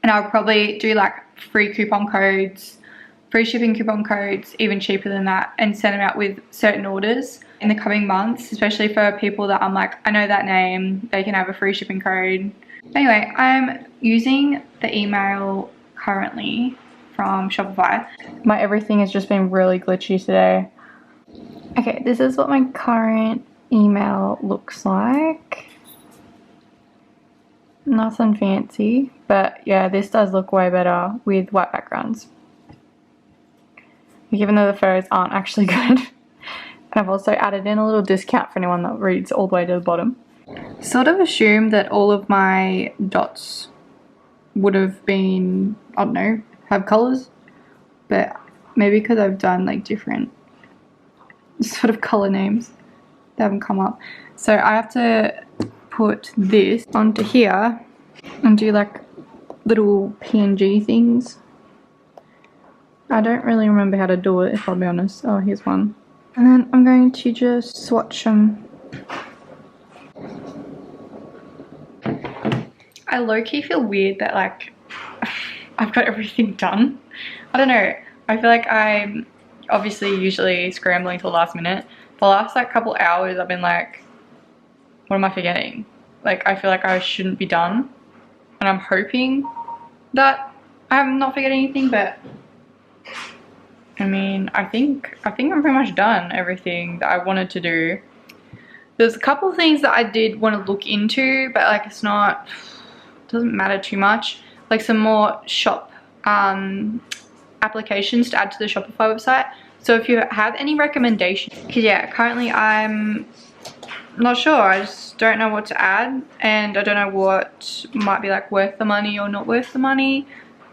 And I'll probably do like free shipping coupon codes, even cheaper than that, and send them out with certain orders in the coming months, especially for people that I'm like, I know that name, they can have a free shipping code. Anyway, I'm using the email currently from Shopify. My everything has just been really glitchy today. Okay, this is what my current email looks like. Nothing fancy, but yeah, this does look way better with white backgrounds. Even though the photos aren't actually good. And I've also added in a little discount for anyone that reads all the way to the bottom. Sort of assumed that all of my dots would have been, I don't know, have colours, but maybe because I've done like different sort of colour names, they haven't come up. So I have to put this onto here and do like little PNG things. I don't really remember how to do it, if I'll be honest. Oh, here's one. And then I'm going to just swatch them. I low-key feel weird that like I've got everything done. I don't know. I feel like I'm obviously usually scrambling till the last minute. The last like couple hours I've been like, what am I forgetting? Like I feel like I shouldn't be done. And I'm hoping that I'm not forgetting anything, but I mean, I think I'm pretty much done everything that I wanted to do. There's a couple of things that I did want to look into, but like it doesn't matter too much. Like some more shop applications to add to the Shopify website. So if you have any recommendations, because yeah, currently I'm not sure. I just don't know what to add, and I don't know what might be like worth the money or not worth the money,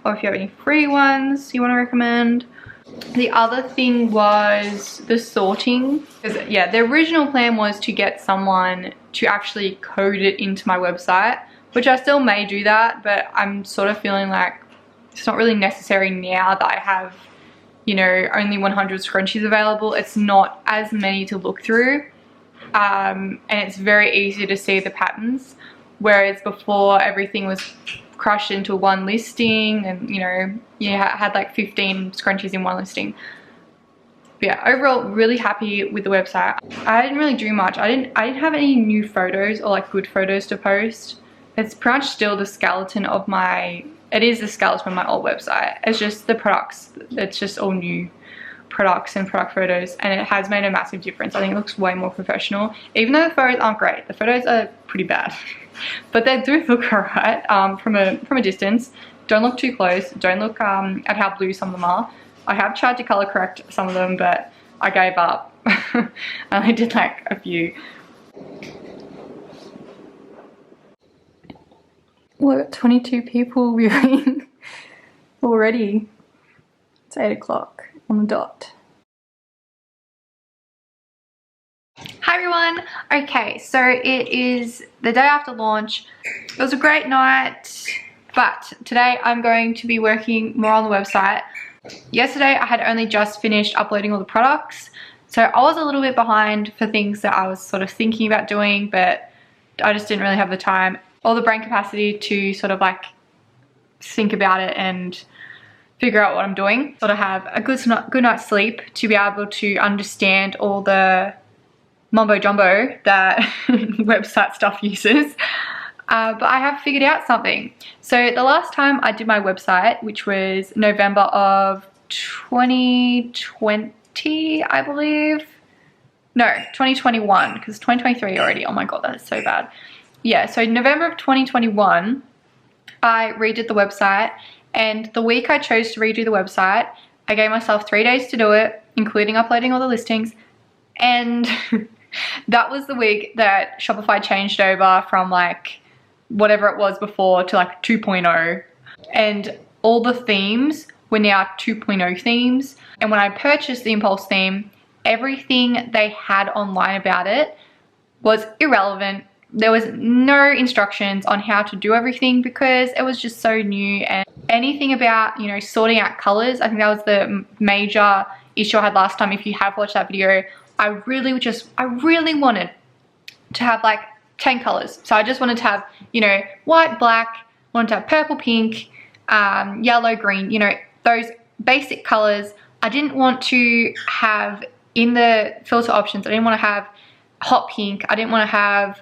or if you have any free ones you want to recommend. The other thing was the sorting. Yeah, the original plan was to get someone to actually code it into my website, which I still may do that, but I'm sort of feeling like it's not really necessary now that I have, you know, only 100 scrunchies available. It's not as many to look through, and it's very easy to see the patterns, whereas before everything was crushed into one listing, and you know, you had like 15 scrunchies in one listing. But yeah, overall really happy with the website. I didn't really do much. I didn't have any new photos or like good photos to post. It's pretty much still the skeleton of my, it is the skeleton of my old website. It's just the products, it's just all new products and product photos, and it has made a massive difference. I think it looks way more professional, even though the photos aren't great. The photos are pretty bad, but they do look alright from a distance. Don't look too close. Don't look at how blue some of them are. I have tried to color correct some of them, but I gave up. I only did like a few. We've got 22 people viewing already. It's 8 o'clock on the dot. Hi everyone. Okay, so it is the day after launch. It was a great night, but today I'm going to be working more on the website. Yesterday I had only just finished uploading all the products, so I was a little bit behind for things that I was sort of thinking about doing, but I just didn't really have the time or the brain capacity to sort of like think about it and figure out what I'm doing. Sort of have a good night's sleep to be able to understand all the mumbo jumbo that website stuff uses. But I have figured out something. So the last time I did my website, which was November of 2020, I believe. No, 2021, because 2023 already. Oh my god, that is so bad. Yeah, so November of 2021, I redid the website, and the week I chose to redo the website, I gave myself 3 days to do it, including uploading all the listings, and that was the week that Shopify changed over from like whatever it was before to like 2.0, and all the themes were now 2.0 themes. And when I purchased the Impulse theme, everything they had online about it was irrelevant. There was no instructions on how to do everything because it was just so new. And anything about, you know, sorting out colors, I think that was the major issue I had last time. If you have watched that video, I really wanted to have like 10 colors. So I just wanted to have, you know, white, black, wanted to have purple, pink, yellow, green, you know, those basic colors. I didn't want to have in the filter options, I didn't want to have hot pink, I didn't want to have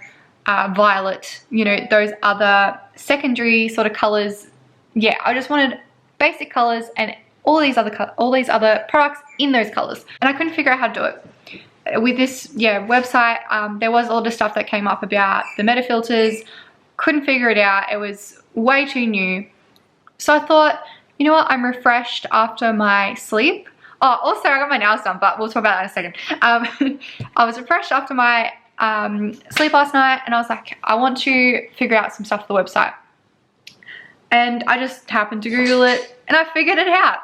violet, you know, those other secondary sort of colors. Yeah, I just wanted basic colors and all these other products in those colors, and I couldn't figure out how to do it. With this website, there was a lot of stuff that came up about the meta filters. Couldn't figure it out. It was way too new. So I thought, you know what, I'm refreshed after my sleep. Oh, also I got my nails done, but we'll talk about that in a second. I was refreshed after my sleep last night, and I was like, I want to figure out some stuff for the website. And I just happened to Google it, and I figured it out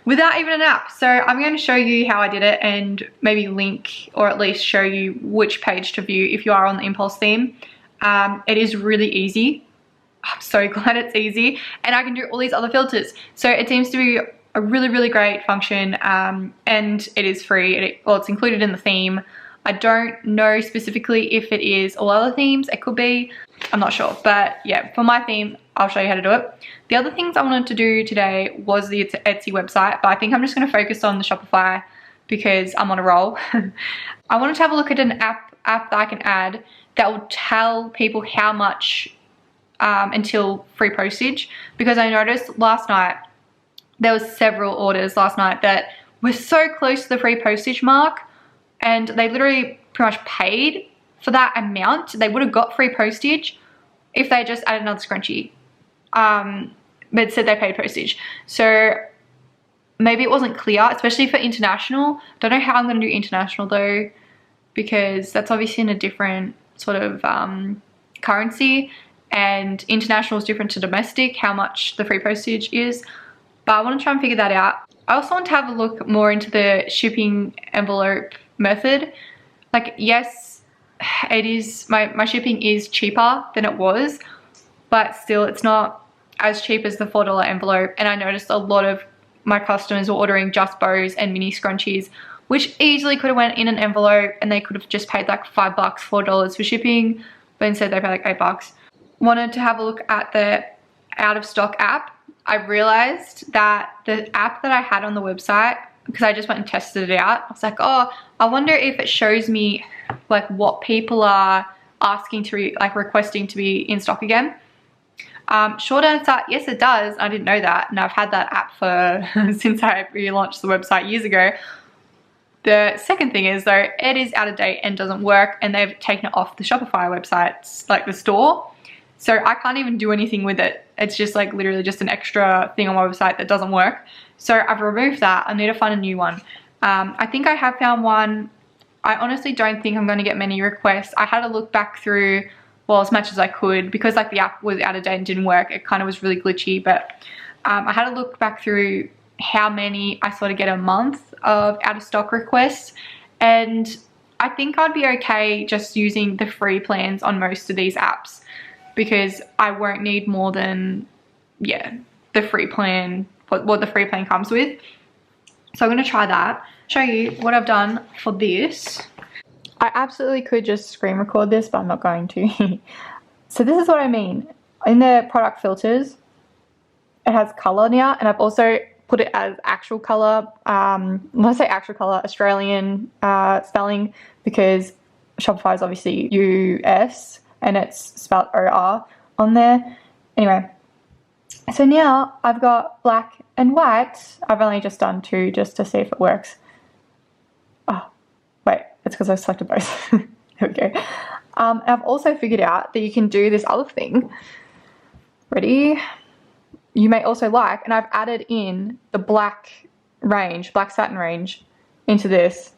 without even an app. So I'm going to show you how I did it, and maybe link or at least show you which page to view if you are on the Impulse theme. It is really easy. I'm so glad it's easy, and I can do all these other filters. So it seems to be a really great function, and it is free. Well, it's included in the theme. I don't know specifically if it is all other themes. It could be, I'm not sure, but yeah, for my theme, I'll show you how to do it. The other things I wanted to do today was the Etsy website, but I think I'm just going to focus on the Shopify because I'm on a roll. I wanted to have a look at an app that I can add that will tell people how much until free postage, because I noticed last night there was several orders last night that were so close to the free postage mark, and they literally pretty much paid for that amount. They would have got free postage if they just added another scrunchie, but it said they paid postage. So maybe it wasn't clear, especially for international. Don't know how I'm going to do international though, because that's obviously in a different sort of currency, and international is different to domestic, how much the free postage is. But I want to try and figure that out. I also want to have a look more into the shipping envelope method. Like, yes, it is, my shipping is cheaper than it was, but still it's not as cheap as the $4 envelope. And I noticed a lot of my customers were ordering just bows and mini scrunchies, which easily could have went in an envelope, and they could have just paid like $5, $4 for shipping, but instead they paid like $8. Wanted to have a look at the out of stock app. I realized that the app that I had on the website, because I just went and tested it out, I was like, oh, I wonder if it shows me like what people are asking to like requesting to be in stock again. Short answer, yes it does. I didn't know that, and I've had that app for since I relaunched the website years ago. The second thing is though, it is out of date and doesn't work, and they've taken it off the Shopify website, like the store. So I can't even do anything with it. It's just like literally just an extra thing on my website that doesn't work. So I've removed that. I need to find a new one. I think I have found one. I honestly don't think I'm going to get many requests. I had to look back through, well, as much as I could, because like the app was out of date and didn't work. It kind of was really glitchy, but I had to look back through how many I sort of get a month of out of stock requests. And I think I'd be okay just using the free plans on most of these apps, because I won't need more than, yeah, the free plan, what the free plan comes with. So I'm going to try that. Show you what I've done for this. I absolutely could just screen record this, but I'm not going to. So this is what I mean. In the product filters, it has color now, and I've also put it as actual color. When I say actual color, Australian spelling, because Shopify is obviously US and it's spelled OR on there. Anyway, so now I've got black and white. I've only just done 2 just to see if it works. Oh, wait, it's because I selected both. There we go. I've also figured out that you can do this other thing. Ready? You may also like, and I've added in the black range, black satin range into this.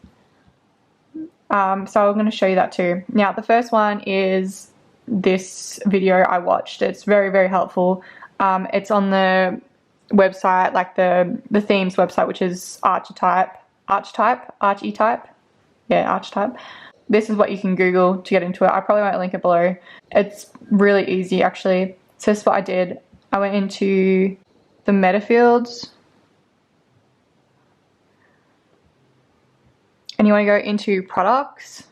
So I'm going to show you that too. Now, the first one is this video I watched. It's very, very helpful. It's on the website, like the themes website, which is Archetype. Yeah, Archetype. This is what you can Google to get into it. I probably won't link it below. It's really easy, actually. So this is what I did. I went into the meta fields. And you want to go into products.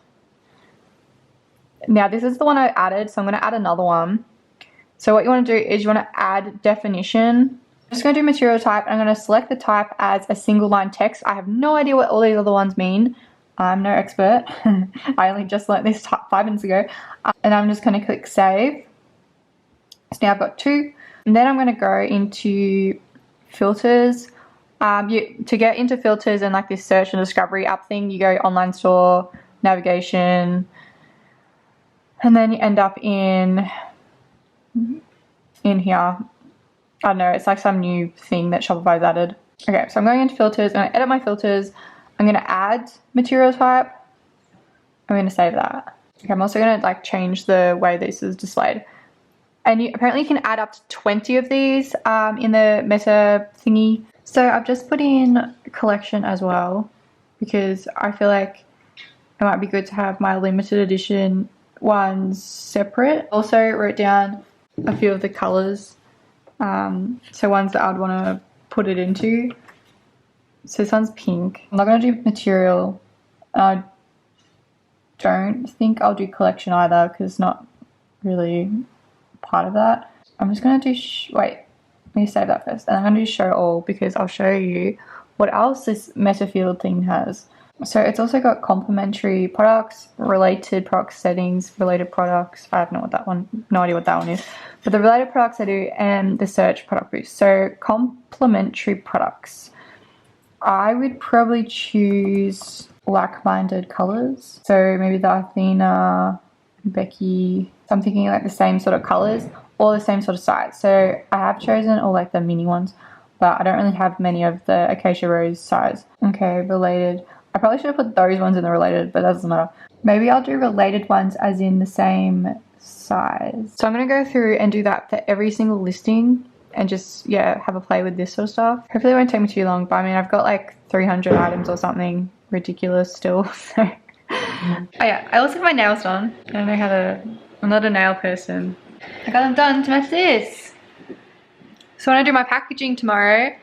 Now this is the one I added, so I'm going to add another one. So what you want to do is you want to add definition. I'm just going to do material type, and I'm going to select the type as a single line text. I have no idea what all these other ones mean. I'm no expert. I only just learned this 5 minutes ago. And I'm just going to click save. So now I've got 2. And then I'm going to go into filters. To get into filters and like this search and discovery app thing, you go online store, navigation, and then you end up in here. I don't know, it's like some new thing that Shopify's added. Okay, so I'm going into filters. I'm going to edit my filters. I'm going to add material type. I'm going to save that. Okay, I'm also going to like change the way this is displayed. And you apparently can add up to 20 of these in the meta thingy. So I've just put in collection as well, because I feel like it might be good to have my limited edition ones separate. Also wrote down a few of the colors, so ones that I'd want to put it into. So this one's pink. I'm not going to do material. I don't think I'll do collection either, because it's not really part of that. I'm just going to do wait, let me save that first, and I'm going to do show all, because I'll show you what else this meta field thing has. So it's also got complementary products, related product settings, related products. I have no idea what that one is, but the related products I do, and the search product boost. So complementary products, I would probably choose like-minded colors. So maybe the Athena, Becky, so I'm thinking like the same sort of colors or the same sort of size. So I have chosen all like the mini ones, but I don't really have many of the Acacia Rose size. Okay, related. I probably should have put those ones in the related, but that doesn't matter. Maybe I'll do related ones as in the same size. So I'm going to go through and do that for every single listing and just, yeah, have a play with this sort of stuff. Hopefully it won't take me too long, but I mean, I've got like 300 items or something ridiculous still, so. Oh yeah, I also got my nails done. I don't know how to, I'm not a nail person. I got them done to match this. So when I do my packaging tomorrow,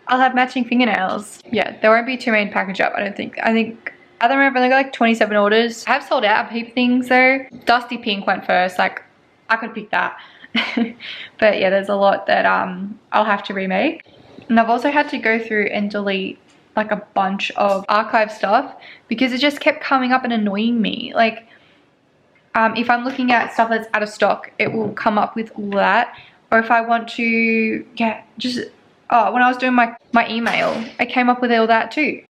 I'll have matching fingernails. Yeah, there won't be too many package up, I don't think. I think, at the moment I've only got like 27 orders. I have sold out a heap of things though. Dusty pink went first, like I could pick that. But yeah, there's a lot that I'll have to remake. And I've also had to go through and delete like a bunch of archive stuff, because it just kept coming up and annoying me. Like if I'm looking at stuff that's out of stock, it will come up with all that. Or if I want to, yeah, just, oh, when I was doing my email, it came up with all that too.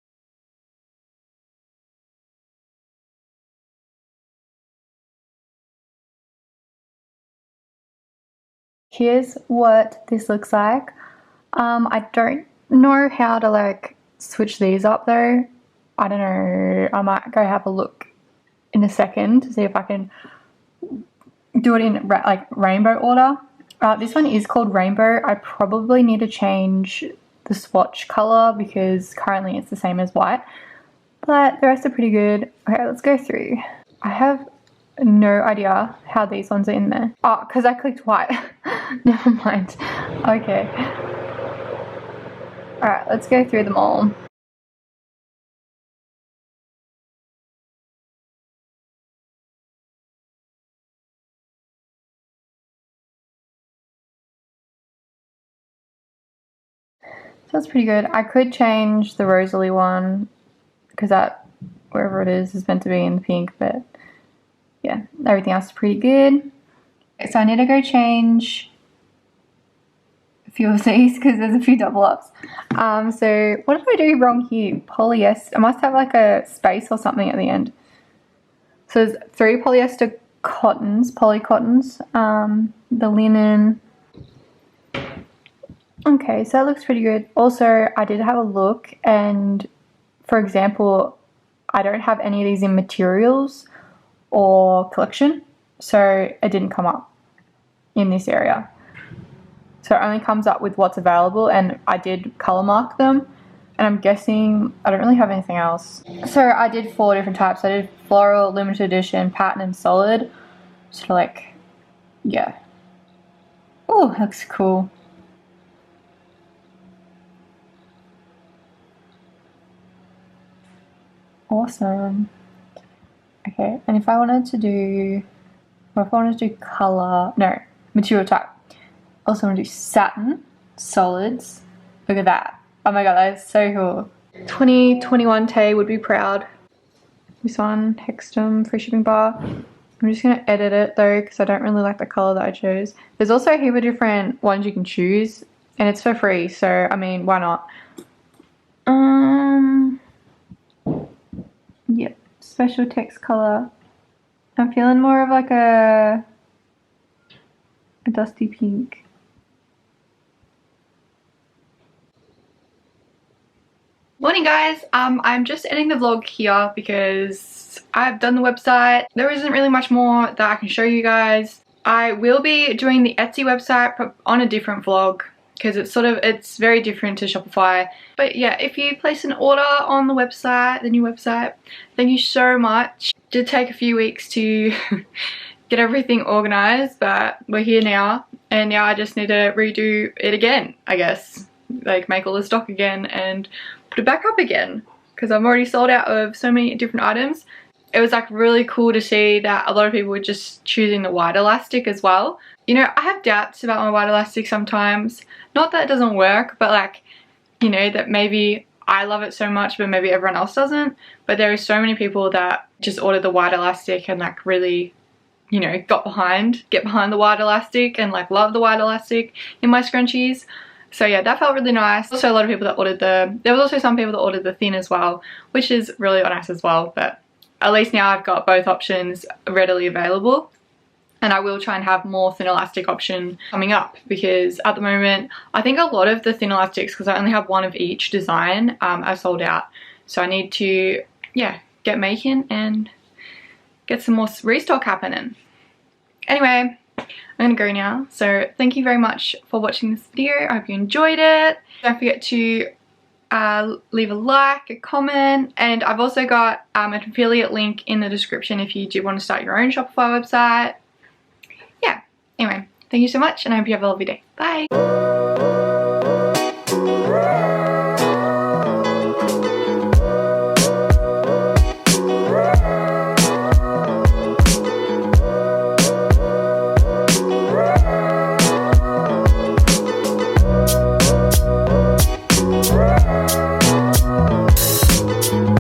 Here's what this looks like. I don't know how to like switch these up though. I don't know, I might go have a look in a second to see if I can do it in like rainbow order. This one is called rainbow. I probably need to change the swatch color because currently it's the same as white, but the rest are pretty good. Okay, let's go through. I have no idea how these ones are in there. Oh, because I clicked white. Never mind. Okay. Alright, let's go through them all. So That's pretty good. I could change the Rosalie one because that, wherever it is meant to be in the pink, but yeah, everything else is pretty good. So I need to go change a few of these because there's a few double ups. So what did I do wrong here? Polyester. I must have like a space or something at the end. So there's 3 polyester cottons, polycottons, the linen. Okay, so that looks pretty good. Also, I did have a look, and for example, I don't have any of these in materials or collection, so it didn't come up in this area. So it only comes up with what's available, and I did color mark them, and I'm guessing I don't really have anything else. So I did 4 different types. I did floral, limited edition, pattern, and solid. Sort of like, yeah. Oh, looks cool. Awesome. Okay, and if I wanted to do, or if I wanted to do color, no, material type. Also want to do satin, solids. Look at that. Oh my god, that is so cool. 2021 Tay would be proud. This one, Hextum free shipping bar. I'm just going to edit it though because I don't really like the color that I chose. There's also a heap of different ones you can choose and it's for free, so I mean, why not? Yep, special text color. I'm feeling more of like a dusty pink. Morning guys, I'm just ending the vlog here because I've done the website. There isn't really much more that I can show you guys. I will be doing the Etsy website on a different vlog because it's very different to Shopify. But yeah, if you place an order on the website, the new website, thank you so much. It did take a few weeks to get everything organized, but we're here now, and now I just need to redo it again, I guess. Like make all the stock again and put it back up again because I'm already sold out of so many different items. It was like really cool to see that a lot of people were just choosing the white elastic as well. You know, I have doubts about my white elastic sometimes. Not that it doesn't work, but like, you know, that maybe I love it so much but maybe everyone else doesn't. But there are so many people that just ordered the white elastic and like really, you know, get behind the white elastic and like love the white elastic in my scrunchies. So yeah, that felt really nice. Also a lot of people that ordered there was also some people that ordered the thin as well, which is really nice as well. But at least now I've got both options readily available. And I will try and have more thin elastic option coming up because at the moment, I think a lot of the thin elastics, because I only have one of each design, are sold out. So I need to, yeah, get making and get some more restock happening. Anyway, I'm gonna go now. So thank you very much for watching this video. I hope you enjoyed it. Don't forget to leave a like, a comment, and I've also got an affiliate link in the description if you do want to start your own Shopify website. Yeah, anyway, thank you so much and I hope you have a lovely day. Bye!